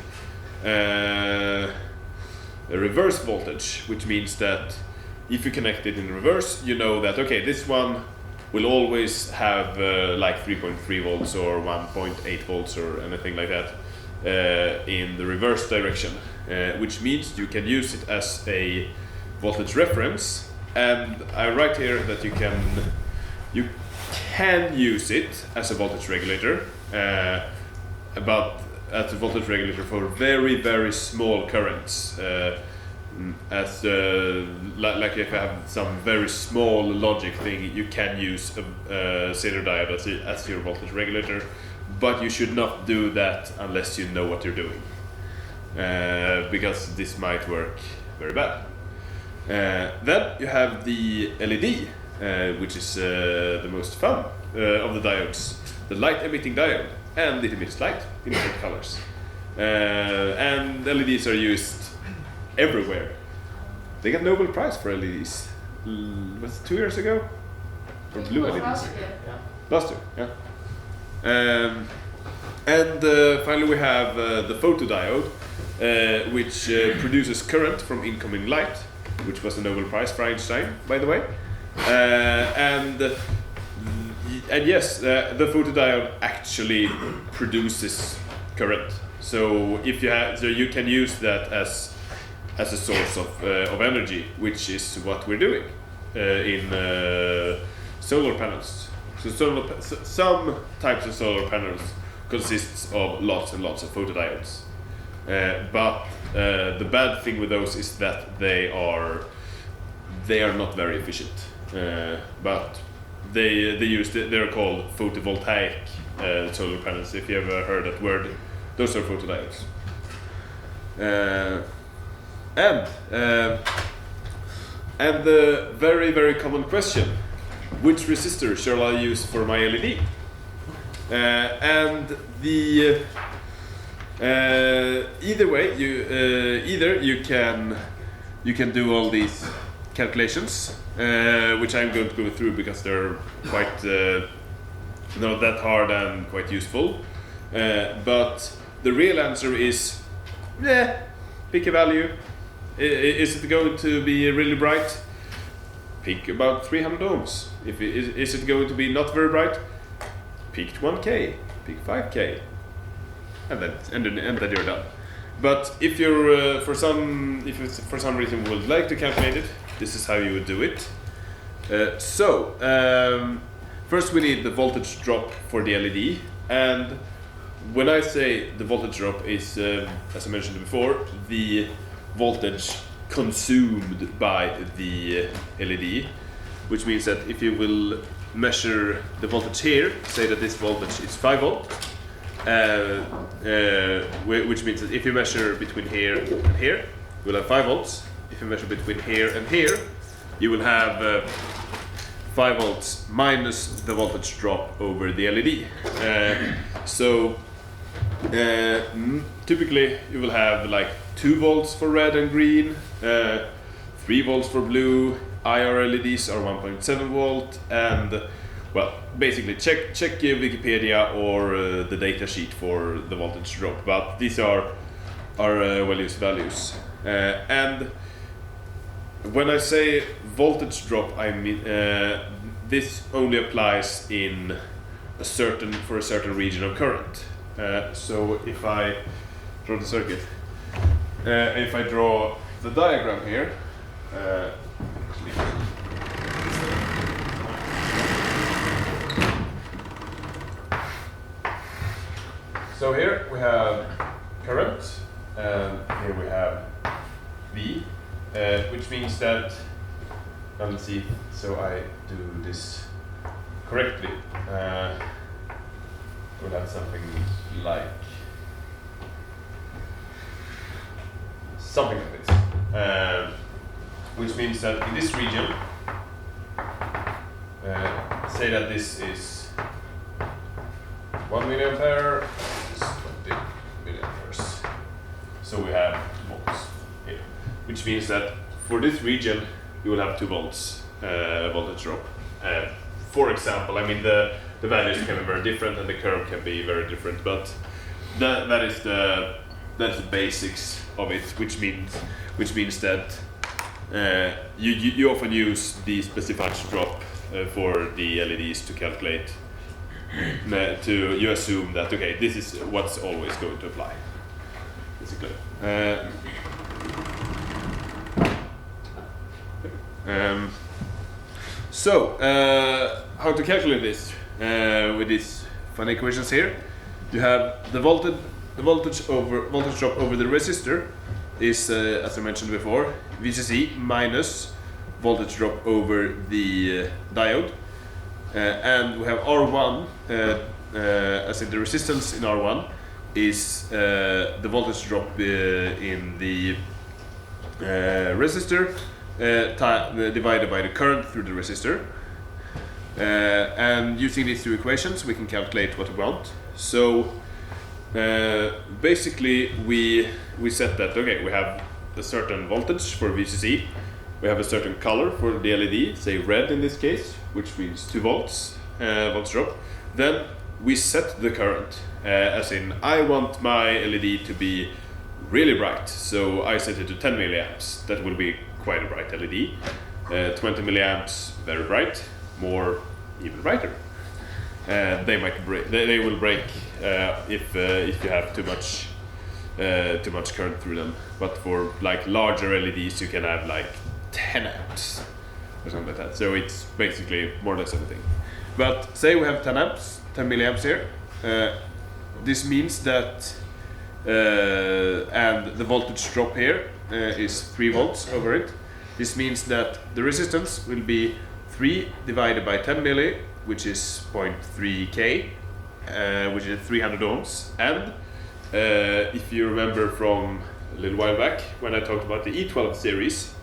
reverse voltage, which means that if you connect it in reverse, you know that, okay, this one will always have like 3.3 volts or 1.8 volts or anything like that in the reverse direction, which means you can use it as a voltage reference. And I write here that you can use it as a voltage regulator, but as a voltage regulator for very, very small currents. Like if you have some very small logic thing, you can use a Zener diode as your voltage regulator, but you should not do that unless you know what you're doing, because this might work very bad. Then you have the LED, which is the most fun of the diodes, the light emitting diode, and it emits light in different colors. And LEDs are used everywhere. They got Nobel Prize for LEDs. Was it 2 years ago? For blue LEDs? Last year, yeah. And finally we have the photodiode, which produces current from incoming light, which was a Nobel Prize for Einstein, by the way. And yes, the photodiode actually produces current. So if you have, so you can use that as a source of energy, which is what we're doing in solar panels. So some types of solar panels consists of lots and lots of photodiodes. But the bad thing with those is that they are not very efficient. But they're called photovoltaic solar panels. If you ever heard that word, those are photodiodes. And the very, very common question: which resistor shall I use for my LED? And the either way, you can do all these calculations, which I'm going to go through because they're quite not that hard and quite useful. But the real answer is, pick a value. Is it going to be really bright? Pick about 300 ohms. Is it going to be not very bright? Pick 1K, pick 5K, and then you're done. But if you're for some reason would like to calculate it, this is how you would do it. First we need the voltage drop for the LED, and when I say the voltage drop is, as I mentioned before, the voltage consumed by the LED, which means that if you will measure the voltage here, say that this voltage is 5 volt, which means that if you measure between here and here, you will have 5 volts. If you measure between here and here, you will have 5 volts minus the voltage drop over the LED. Typically you will have like 2 volts for red and green, 3 volts for blue. IR LEDs are 1.7 volt, and well, basically check Wikipedia or the data sheet for the voltage drop. But these are well-used values. And when I say voltage drop, I mean this only applies for a certain region of current. So if I draw the circuit, if I draw the diagram here, so here we have current, and here we have V, which means that, let's see, so I do this correctly, we'll have something like this, which means that in this region say that this is 1 milliampere, this is 20 milliamperes. So we have volts here, which means that for this region you will have 2 volts voltage drop. For example, I mean the values can be very different and the curve can be very different, but that's the basics of it, which means that you often use the specified drop for the LEDs to calculate. You assume that okay, this is what's always going to apply, basically. So how to calculate this with these funny equations here? You have the voltage drop over the resistor is, as I mentioned before, VCC minus voltage drop over the diode, and we have R1, as in the resistance in R1 is the voltage drop in the resistor divided by the current through the resistor, and using these 2 equations we can calculate what we want. So basically we set that okay, we have a certain voltage for VCC, we have a certain color for the LED, say red in this case, which means 2 volts voltage drop. Then we set the current, as in I want my LED to be really bright, so I set it to 10 milliamps. That will be quite a bright LED. 20 milliamps, very bright. More, even brighter. They might break. They will break if you have too much current through them. But for like larger LEDs, you can have like 10 amps or something like that. So it's basically more or less everything. But say we have 10 milliamps here. This means that, and the voltage drop here is 3 volts over it. This means that the resistance will be 3 divided by 10 milli, which is 0.3 K, which is 300 ohms. And if you remember from a little while back when I talked about the E12 series,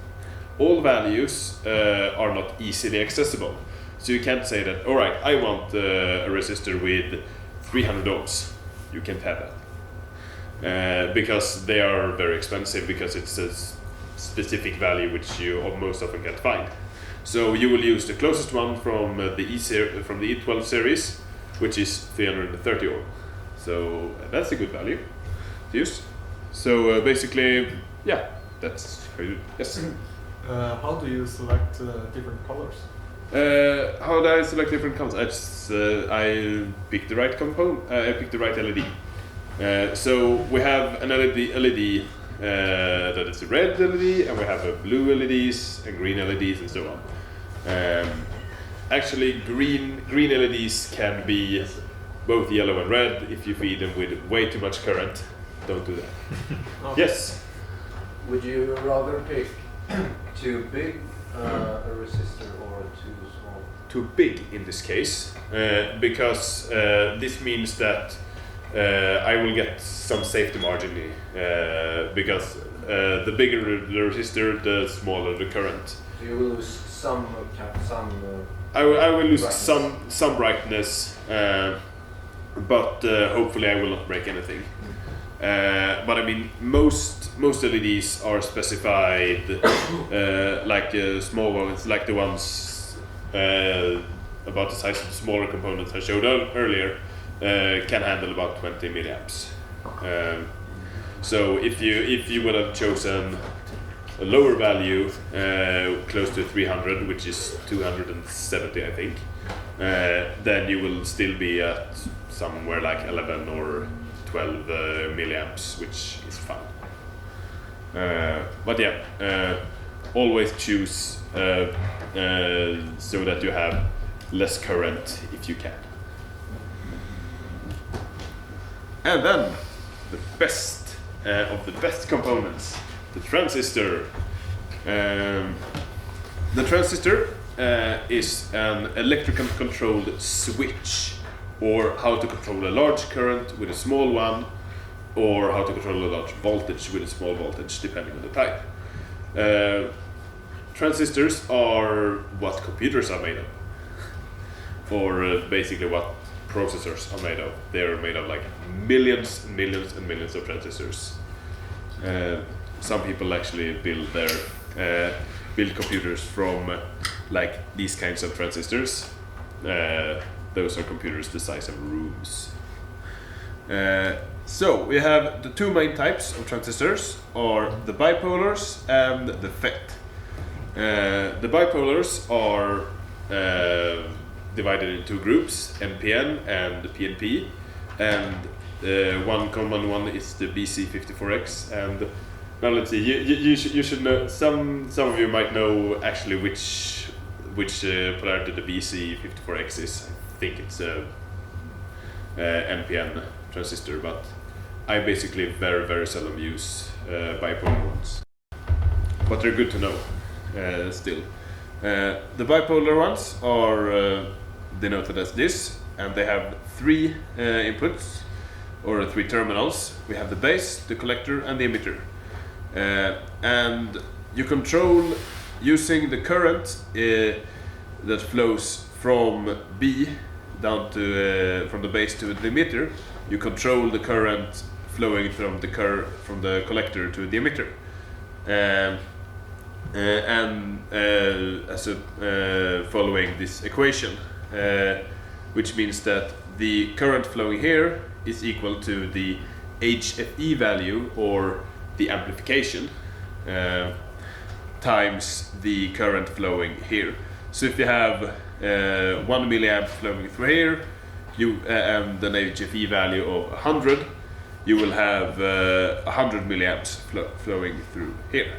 all values are not easily accessible. So you can't say that, alright, I want a resistor with 300 ohms. You can't have that. Because they are very expensive, because it's a specific value which you most often can't find. So you will use the closest one from the E12 series, which is 330 ohm. So that's a good value to use. So basically, yeah, that's how you, yes. How do you select different colors? How do I select different colors? I pick the right component. I pick the right LED. So we have an LED that is a red LED, and we have a blue LEDs and green LEDs and so on. Actually, green LEDs can be both yellow and red if you feed them with way too much current. Don't do that. Okay. Yes. Would you rather pick too big a resistor or too small? Too big in this case, because this means that I will get some safety margin, because the bigger the resistor, the smaller the current. So you will lose some I will lose brightness. some brightness, but hopefully I will not break anything. But I mean, most LEDs are specified like small ones, like the ones about the size of the smaller components I showed earlier, can handle about 20 milliamps. So if you would have chosen a lower value, close to 300, which is 270, I think, then you will still be at somewhere like 11 or 12 milliamps, which is fine. But yeah, always choose so that you have less current if you can. And then the best of the best components, the transistor. The transistor is an electrical controlled switch, or how to control a large current with a small one, or how to control a large voltage with a small voltage, depending on the type. Transistors are what computers are made of. or basically what processors are made of. They're made of like millions and millions and millions of transistors. Some people actually build build computers from like these kinds of transistors. Those are computers the size of rooms. So we have the two main types of transistors are the bipolars and the FET. The bipolars are divided in two groups, NPN and PNP, and one common one is the BC54X. And now let's see, you should know, some of you might know actually which polarity the BC54X is. I think it's a NPN transistor, but I basically very seldom use bipolar ones, but they're good to know still. The bipolar ones are denoted as this, and they have three inputs or three terminals. We have the base, the collector, and the emitter, and you control using the current that flows from B down to from the base to the emitter. You control the current flowing from the collector to the emitter, following this equation, which means that the current flowing here is equal to the HFE value, or the amplification, times the current flowing here. So if you have 1 milliamp flowing through here, and an HFE value of 100, you will have 100 milliamps flowing through here.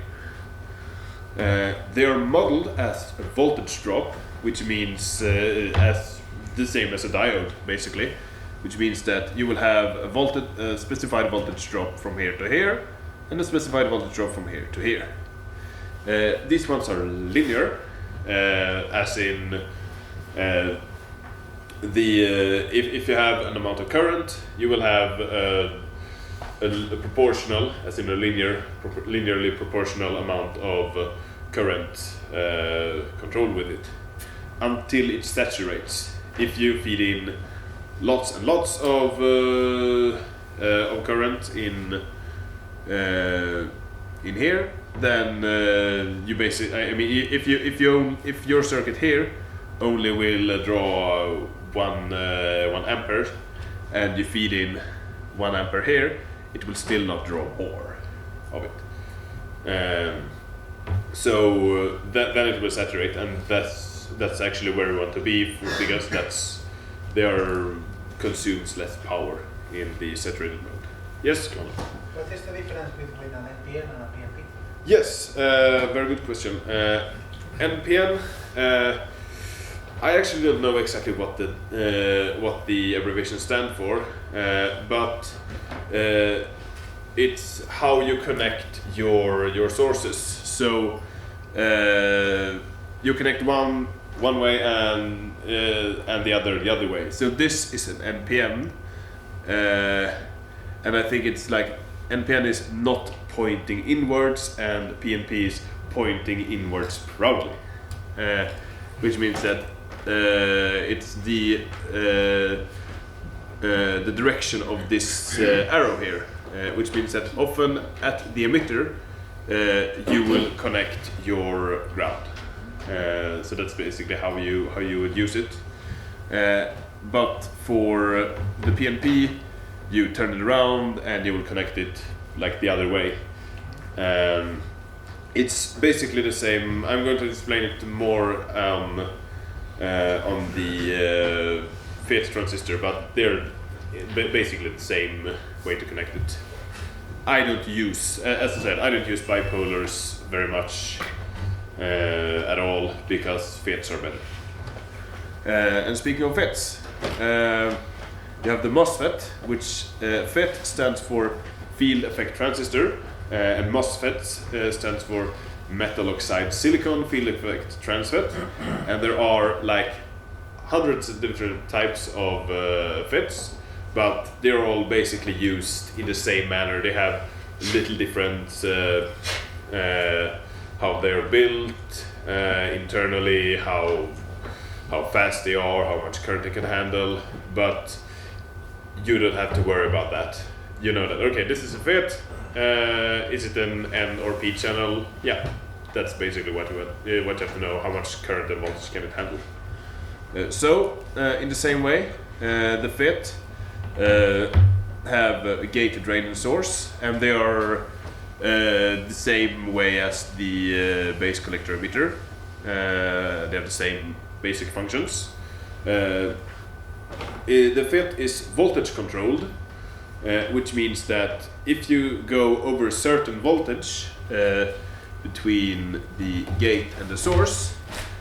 They are modeled as a voltage drop, which means as the same as a diode, basically, which means that you will have a specified voltage drop from here to here, and a specified voltage drop from here to here. These ones are linear, as in if you have an amount of current, you will have a proportional, as in a linearly proportional amount of current controlled with it, until it saturates. If you feed in lots and lots of current in here, then you basically, I mean, if your circuit here only will draw 1 ampere, and you feed in 1 ampere here, it will still not draw more of it. So then it will saturate, and that's actually where we want to be, because there consumes less power in the saturated mode. Yes, Connor? What is the difference between an NPN and a PNP? Yes, very good question. NPN, I actually don't know exactly what the abbreviation stands for, but it's how you connect your sources. So you connect one way and the other way. So this is an NPN, and I think it's like NPN is not pointing inwards, and PNP is pointing inwards proudly, which means that it's the direction of this arrow here, which means that often at the emitter you will connect your ground. So that's basically how you would use it. But for the PNP, you turn it around and you will connect it like the other way. It's basically the same. I'm going to explain it more on the FET transistor, but they're basically the same way to connect it. I don't use, as I said, I don't use bipolars very much at all, because FETs are better. And speaking of FETs, you have the MOSFET, which FET stands for field effect transistor, and MOSFET stands for metal oxide silicon field effect transfer. And there are like hundreds of different types of FETs, but they're all basically used in the same manner. They have little different how they're built internally, how how fast they are, how much current they can handle, but you don't have to worry about that. You know that, okay, this is a FET, is it an N or P channel? Yeah, that's basically what you have to know, how much current and voltage can it handle. In the same way, the FET have a gate, drain and source, and they are the same way as the base collector emitter. They have the same basic functions. The FET is voltage controlled, which means that if you go over a certain voltage between the gate and the source,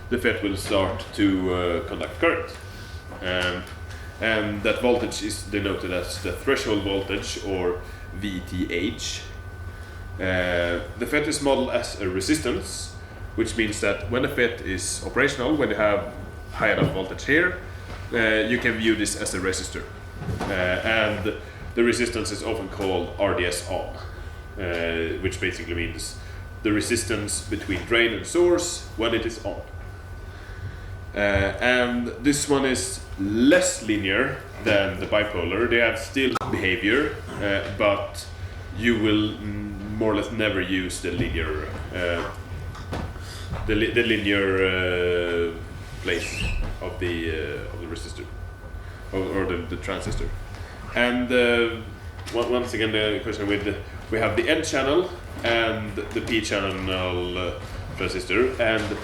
the FET will start to conduct current. And that voltage is denoted as the threshold voltage, or VTH. The FET is modeled as a resistance, which means that when the FET is operational, when you have high enough voltage here, you can view this as a resistor. And the resistance is often called RDS on, which basically means the resistance between drain and source when it is on. And this one is less linear than the bipolar. They have still behavior, but you will more or less never use the linear place of the resistor or the transistor. And once again, the question with we have the N channel and the P channel transistor, and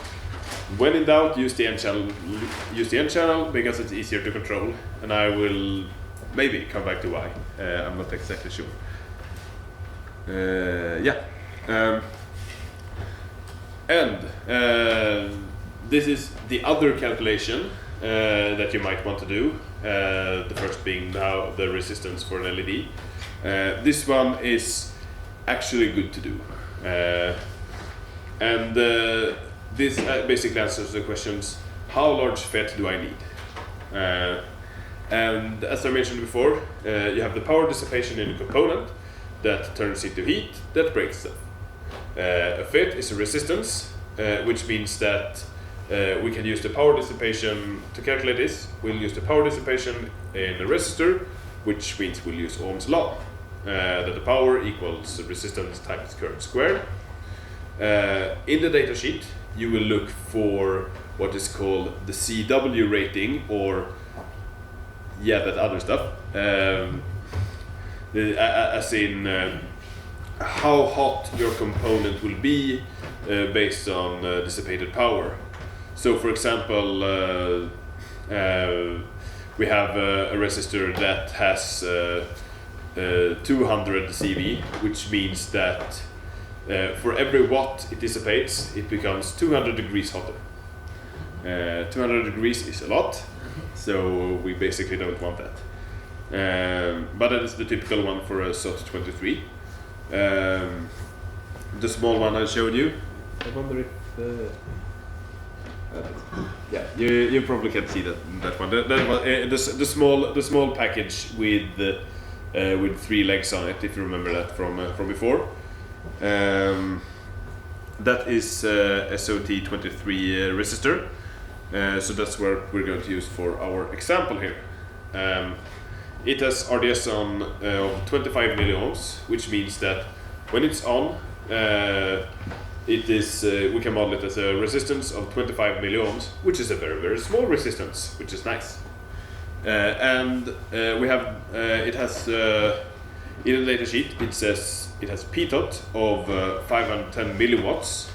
when in doubt, use the N channel because it's easier to control, and I will maybe come back to why. I'm not exactly sure. This is the other calculation that you might want to do. The first being now the resistance for an LED. This one is actually good to do, this basically answers the questions: how large FET do I need? And as I mentioned before, you have the power dissipation in a component that turns into heat that breaks stuff. A FET is a resistance, which means that we can use the power dissipation to calculate this. We'll use the power dissipation in a resistor, which means we'll use Ohm's law, that the power equals the resistance times current squared. In the datasheet, you will look for what is called the CW rating, or that other stuff, as in how hot your component will be based on dissipated power. So for example, we have a resistor that has 200 CV, which means that for every watt it dissipates, it becomes 200 degrees hotter. 200 degrees is a lot, so we basically don't want that. But that is the typical one for a SOT23. The small one I showed you, I wonder if you probably can't see that one. The small package with 3 legs on it, if you remember that from before. That is SOT23 resistor. So that's what we're going to use for our example here. It has RDS on of 25 milliohms, which means that when it's on, it is we can model it as a resistance of 25 milliohms, which is a very, very small resistance, which is nice. We have it has in the data sheet it says it has p-tot of 510 milliwatts,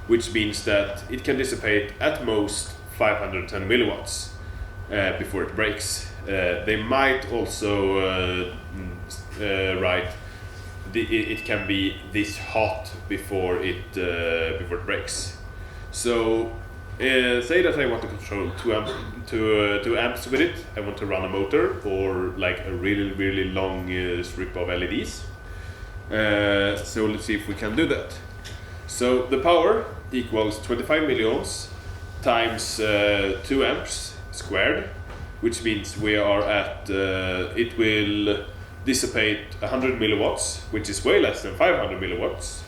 which means that it can dissipate at most 510 milliwatts before it breaks. They might also write it can be this hot before it breaks. So say that I want to control 2 amps with it. I want to run a motor or like a really, really long strip of LEDs. So let's see if we can do that. So the power equals 25 milliohms times 2 amps squared, which means we are at it will dissipate 100 milliwatts, which is way less than 500 milliwatts.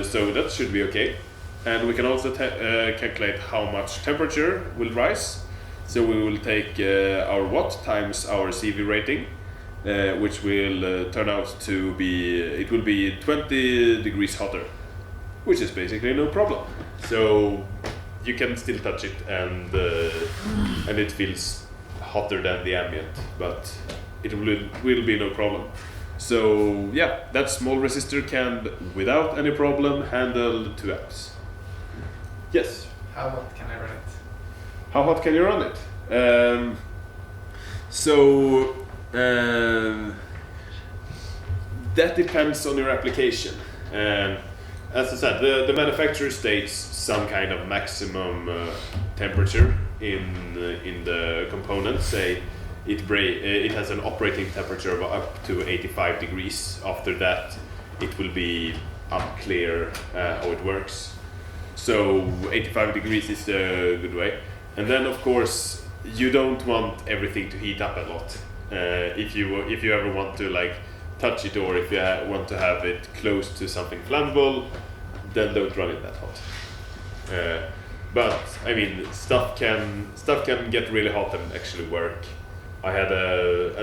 So that should be okay. And we can also calculate how much temperature will rise. So we will take our watt times our CV rating, which will turn out to be, it will be 20 degrees hotter, which is basically no problem. So you can still touch it, and it feels hotter than the ambient, but it will be no problem. So yeah, that small resistor can, without any problem, handle 2 amps. Yes? How hot can I run it? How hot can you run it? That depends on your application. As I said, the manufacturer states some kind of maximum temperature in the component. Say it has an operating temperature of up to 85 degrees. After that, it will be unclear how it works. So 85 degrees is a good way. And then, of course, you don't want everything to heat up a lot. If you ever want to like touch it, or if you want to have it close to something flammable, then don't run it that hot. But I mean, stuff can get really hot and actually work. I had a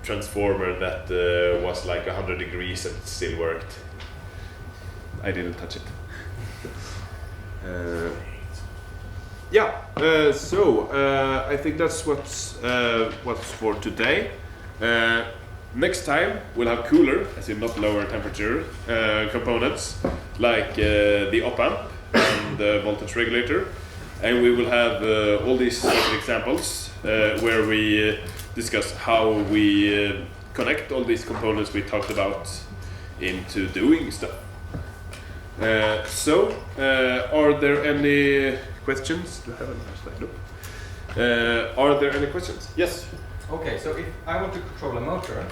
transformer that was like 100 degrees and it still worked. I didn't touch it. I think that's what's for today. Next time we'll have cooler, as in not lower temperature, components like the op amp and the voltage regulator, and we will have all these examples where we discuss how we connect all these components we talked about into doing stuff. Are there any questions? Do I have another slide? Nope. Are there any questions? Yes. Okay, so if I want to control a motor,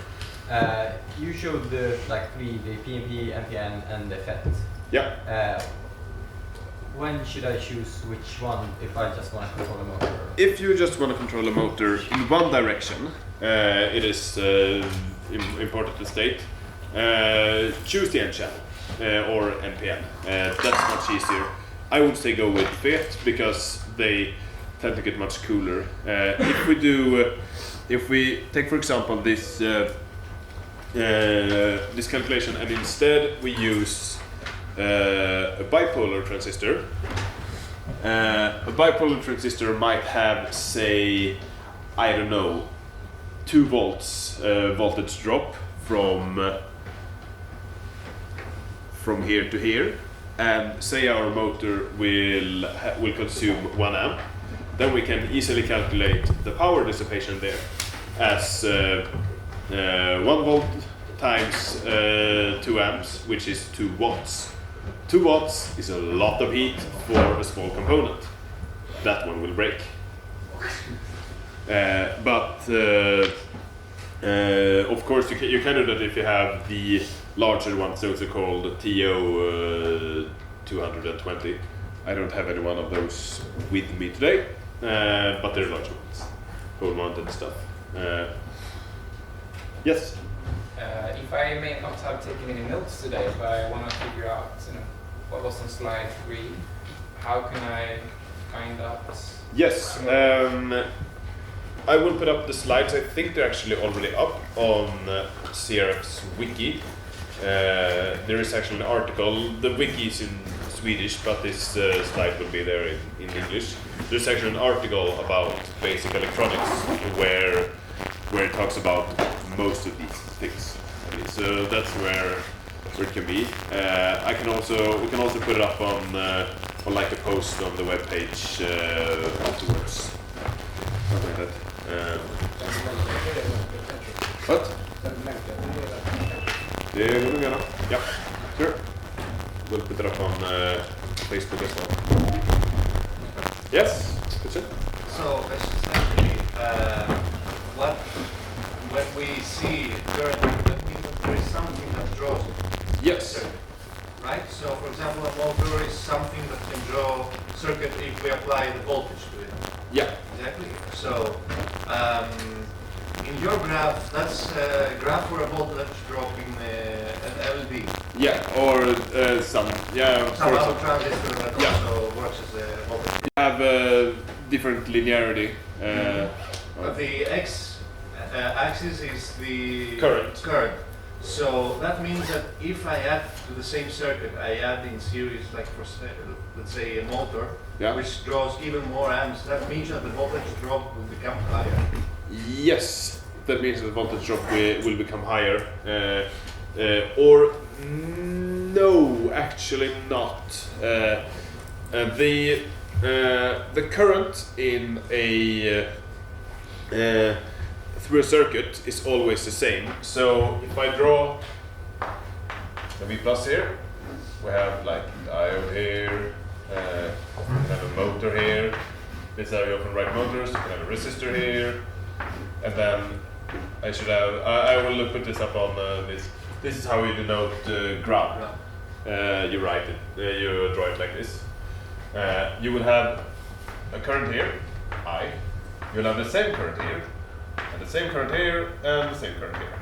you showed the PNP, NPN, and the FET. Yeah. When should I choose which one if I just want to control a motor? If you just want to control a motor in one direction, it is important to state, choose the N channel or NPN. That's much easier. I would say go with FET because they tend to get much cooler. If we take, for example, this calculation, and instead we use a bipolar transistor. A bipolar transistor might have, say, I don't know, 2 volts voltage drop from here to here, and say our motor will consume 1 amp. Then we can easily calculate the power dissipation there as 1 volt times 2 amps, which is 2 watts. 2 watts is a lot of heat for a small component. That one will break. Of course, you can do that if you have the larger ones, those are called TO 220. I don't have any one of those with me today, but they're larger ones, pole mounted stuff. Yes? If I may not have taken any notes today, but I want to figure out what was on slide 3, how can I find out? Yes, I will put up the slides. I think they're actually already up on CRF's wiki. There is actually an article. The wiki is in Swedish, but this slide will be there in English. There's actually an article about basic electronics where it talks about most of these things. So that's where it can be. We can also put it up on like a post on the webpage afterwards. Something like that. What? Yeah, sure. We'll put it up on Facebook as well. Yes, question? So, essentially, when we see current, there is something that draws it. Yes. Right? So, for example, a motor is something that can draw circuit if we apply the voltage to it. Yeah. Exactly. So, in your graph, that's a graph for a voltage drop in an LED. Yeah, or some transistor that also works as a voltage. You have different linearity. But the x-axis is the Current. So that means that if I add to the same circuit, I add in series, like for let's say a motor, Yeah. which draws even more amps. That means that the voltage drop will become higher. Yes, that means that the voltage drop will become higher. Or no, actually not. The current in a through a circuit is always the same. So if I draw a V plus here, we have like diode here, we have a motor here. This is how you often write motors. You can have a resistor here, and then I should have. I will put this up on this. This is how you denote ground. You write it. You draw it like this. You will have a current here, I. You'll have the same current here, and the same current here, and the same current here.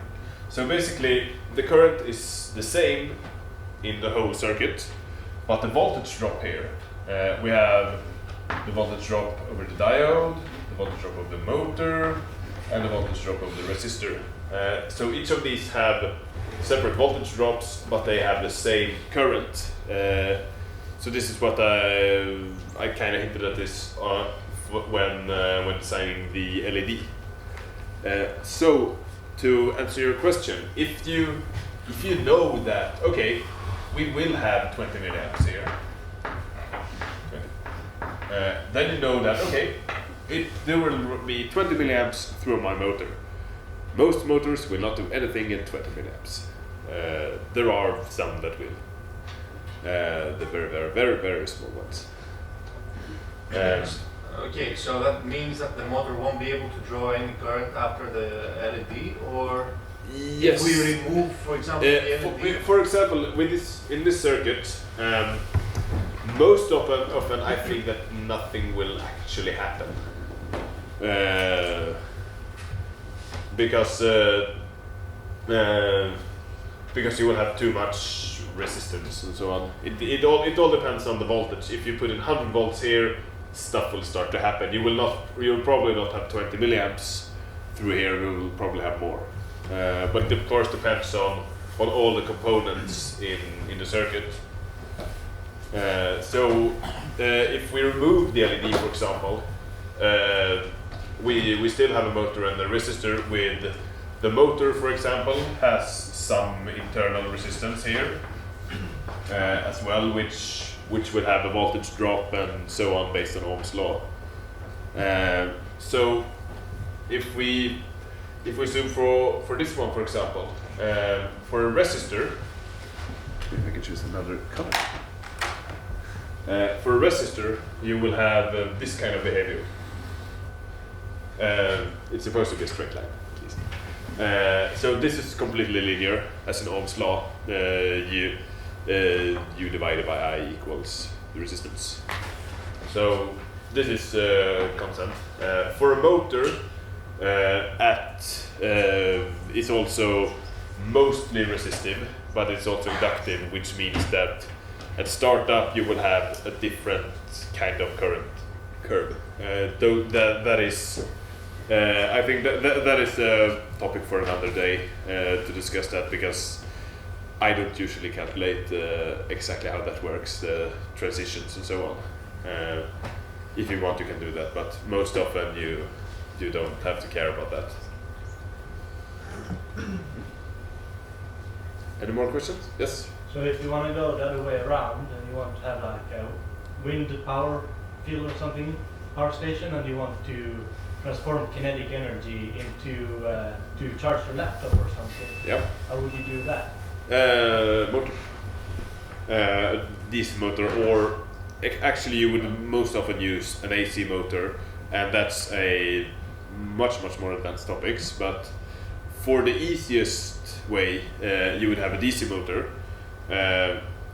So basically, the current is the same in the whole circuit, but the voltage drop here. We have the voltage drop over the diode, the voltage drop of the motor, and the voltage drop of the resistor. So each of these have separate voltage drops, but they have the same current. So this is what I kind of hinted at this when designing the LED. So to answer your question, if you know that okay, we will have 20 milliamps here, then you know that okay, there will be 20 milliamps through my motor. Most motors will not do anything in 20 milliamps. There are some that will. The very, very, very, very small ones. Okay, so that means that the motor won't be able to draw any current after the LED, or yes. if we remove, for example, the LED? For example, with in this circuit, most often I think that nothing will actually happen. Because you will have too much resistance and so on. It all depends on the voltage. If you put in 100 volts here, stuff will start to happen. You'll probably not have 20 milliamps through here. You will probably have more. But it of course depends on all the components in the circuit. So if we remove the LED, for example, we still have a motor and a resistor. With the motor, for example, has some internal resistance here as well, which will have a voltage drop and so on based on Ohm's law. So if we zoom for this one, for example, for a resistor, if I can choose another color. For a resistor, you will have this kind of behavior. It's supposed to be a straight line, at least. So this is completely linear, as in Ohm's law. U divided by I equals the resistance. So this is constant. For a motor, it's also mostly resistive, but it's also inductive, which means that at startup you will have a different kind of current curve. Though that is, I think that is a topic for another day to discuss that, because I don't usually calculate exactly how that works, the transitions and so on. If you want, you can do that, but most often you don't have to care about that. Any more questions? Yes? So if you want to go the other way around and you want to have like a wind power field or something, power station, and you want to transform kinetic energy into to charge your laptop or something, Yep. how would you do that? Motor. DC motor, or actually you would most often use an AC motor, and that's a much more advanced topics, but for the easiest way you would have a DC motor.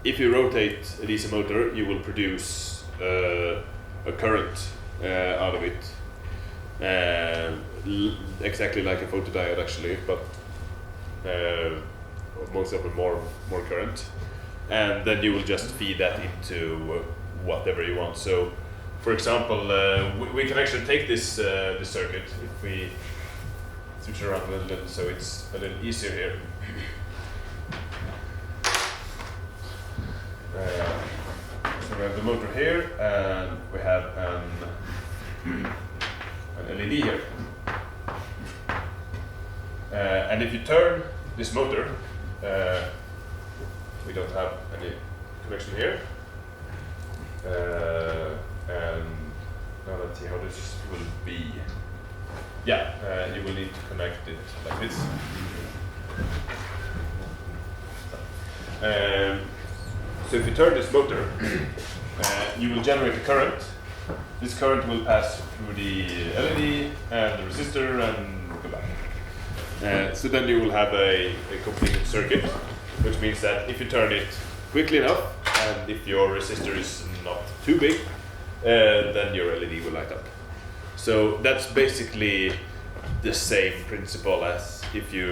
If you rotate a DC motor, you will produce a current out of it, exactly like a photodiode actually, but most often more current, and then you will just feed that into whatever you want. So for example, we can actually take this this circuit if we switch around a little bit, so it's a little easier here. So we have the motor here, and we have an LED here. And if you turn this motor, we don't have any connection here. And now let's see how this will be. Yeah, you will need to connect it like this. So if you turn this motor, you will generate a current. This current will pass through the LED and the resistor and go back. So then you will have a completed circuit, which means that if you turn it quickly enough, and if your resistor is not too big, then your LED will light up. So that's basically the same principle as if you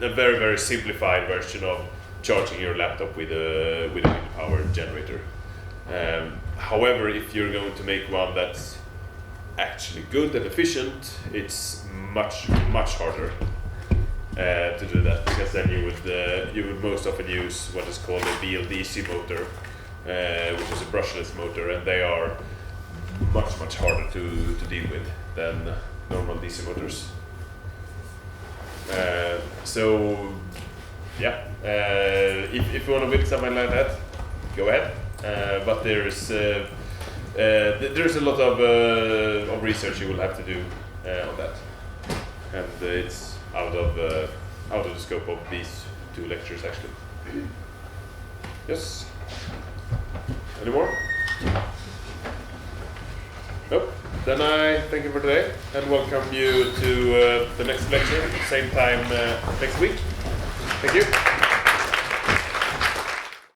a very, very simplified version of charging your laptop with a wind power generator. However, if you're going to make one that's actually good and efficient, it's much harder to do that, because then you would most often use what is called a BLDC motor, which is a brushless motor, and they are much harder to deal with than normal DC motors. So yeah, if you want to build something like that, go ahead. But there's a lot of research you will have to do on that, and it's out of the scope of these 2 lectures actually. Yes. Any more? Nope. Then I thank you for today and welcome you to the next lecture, same time next week. Thank you.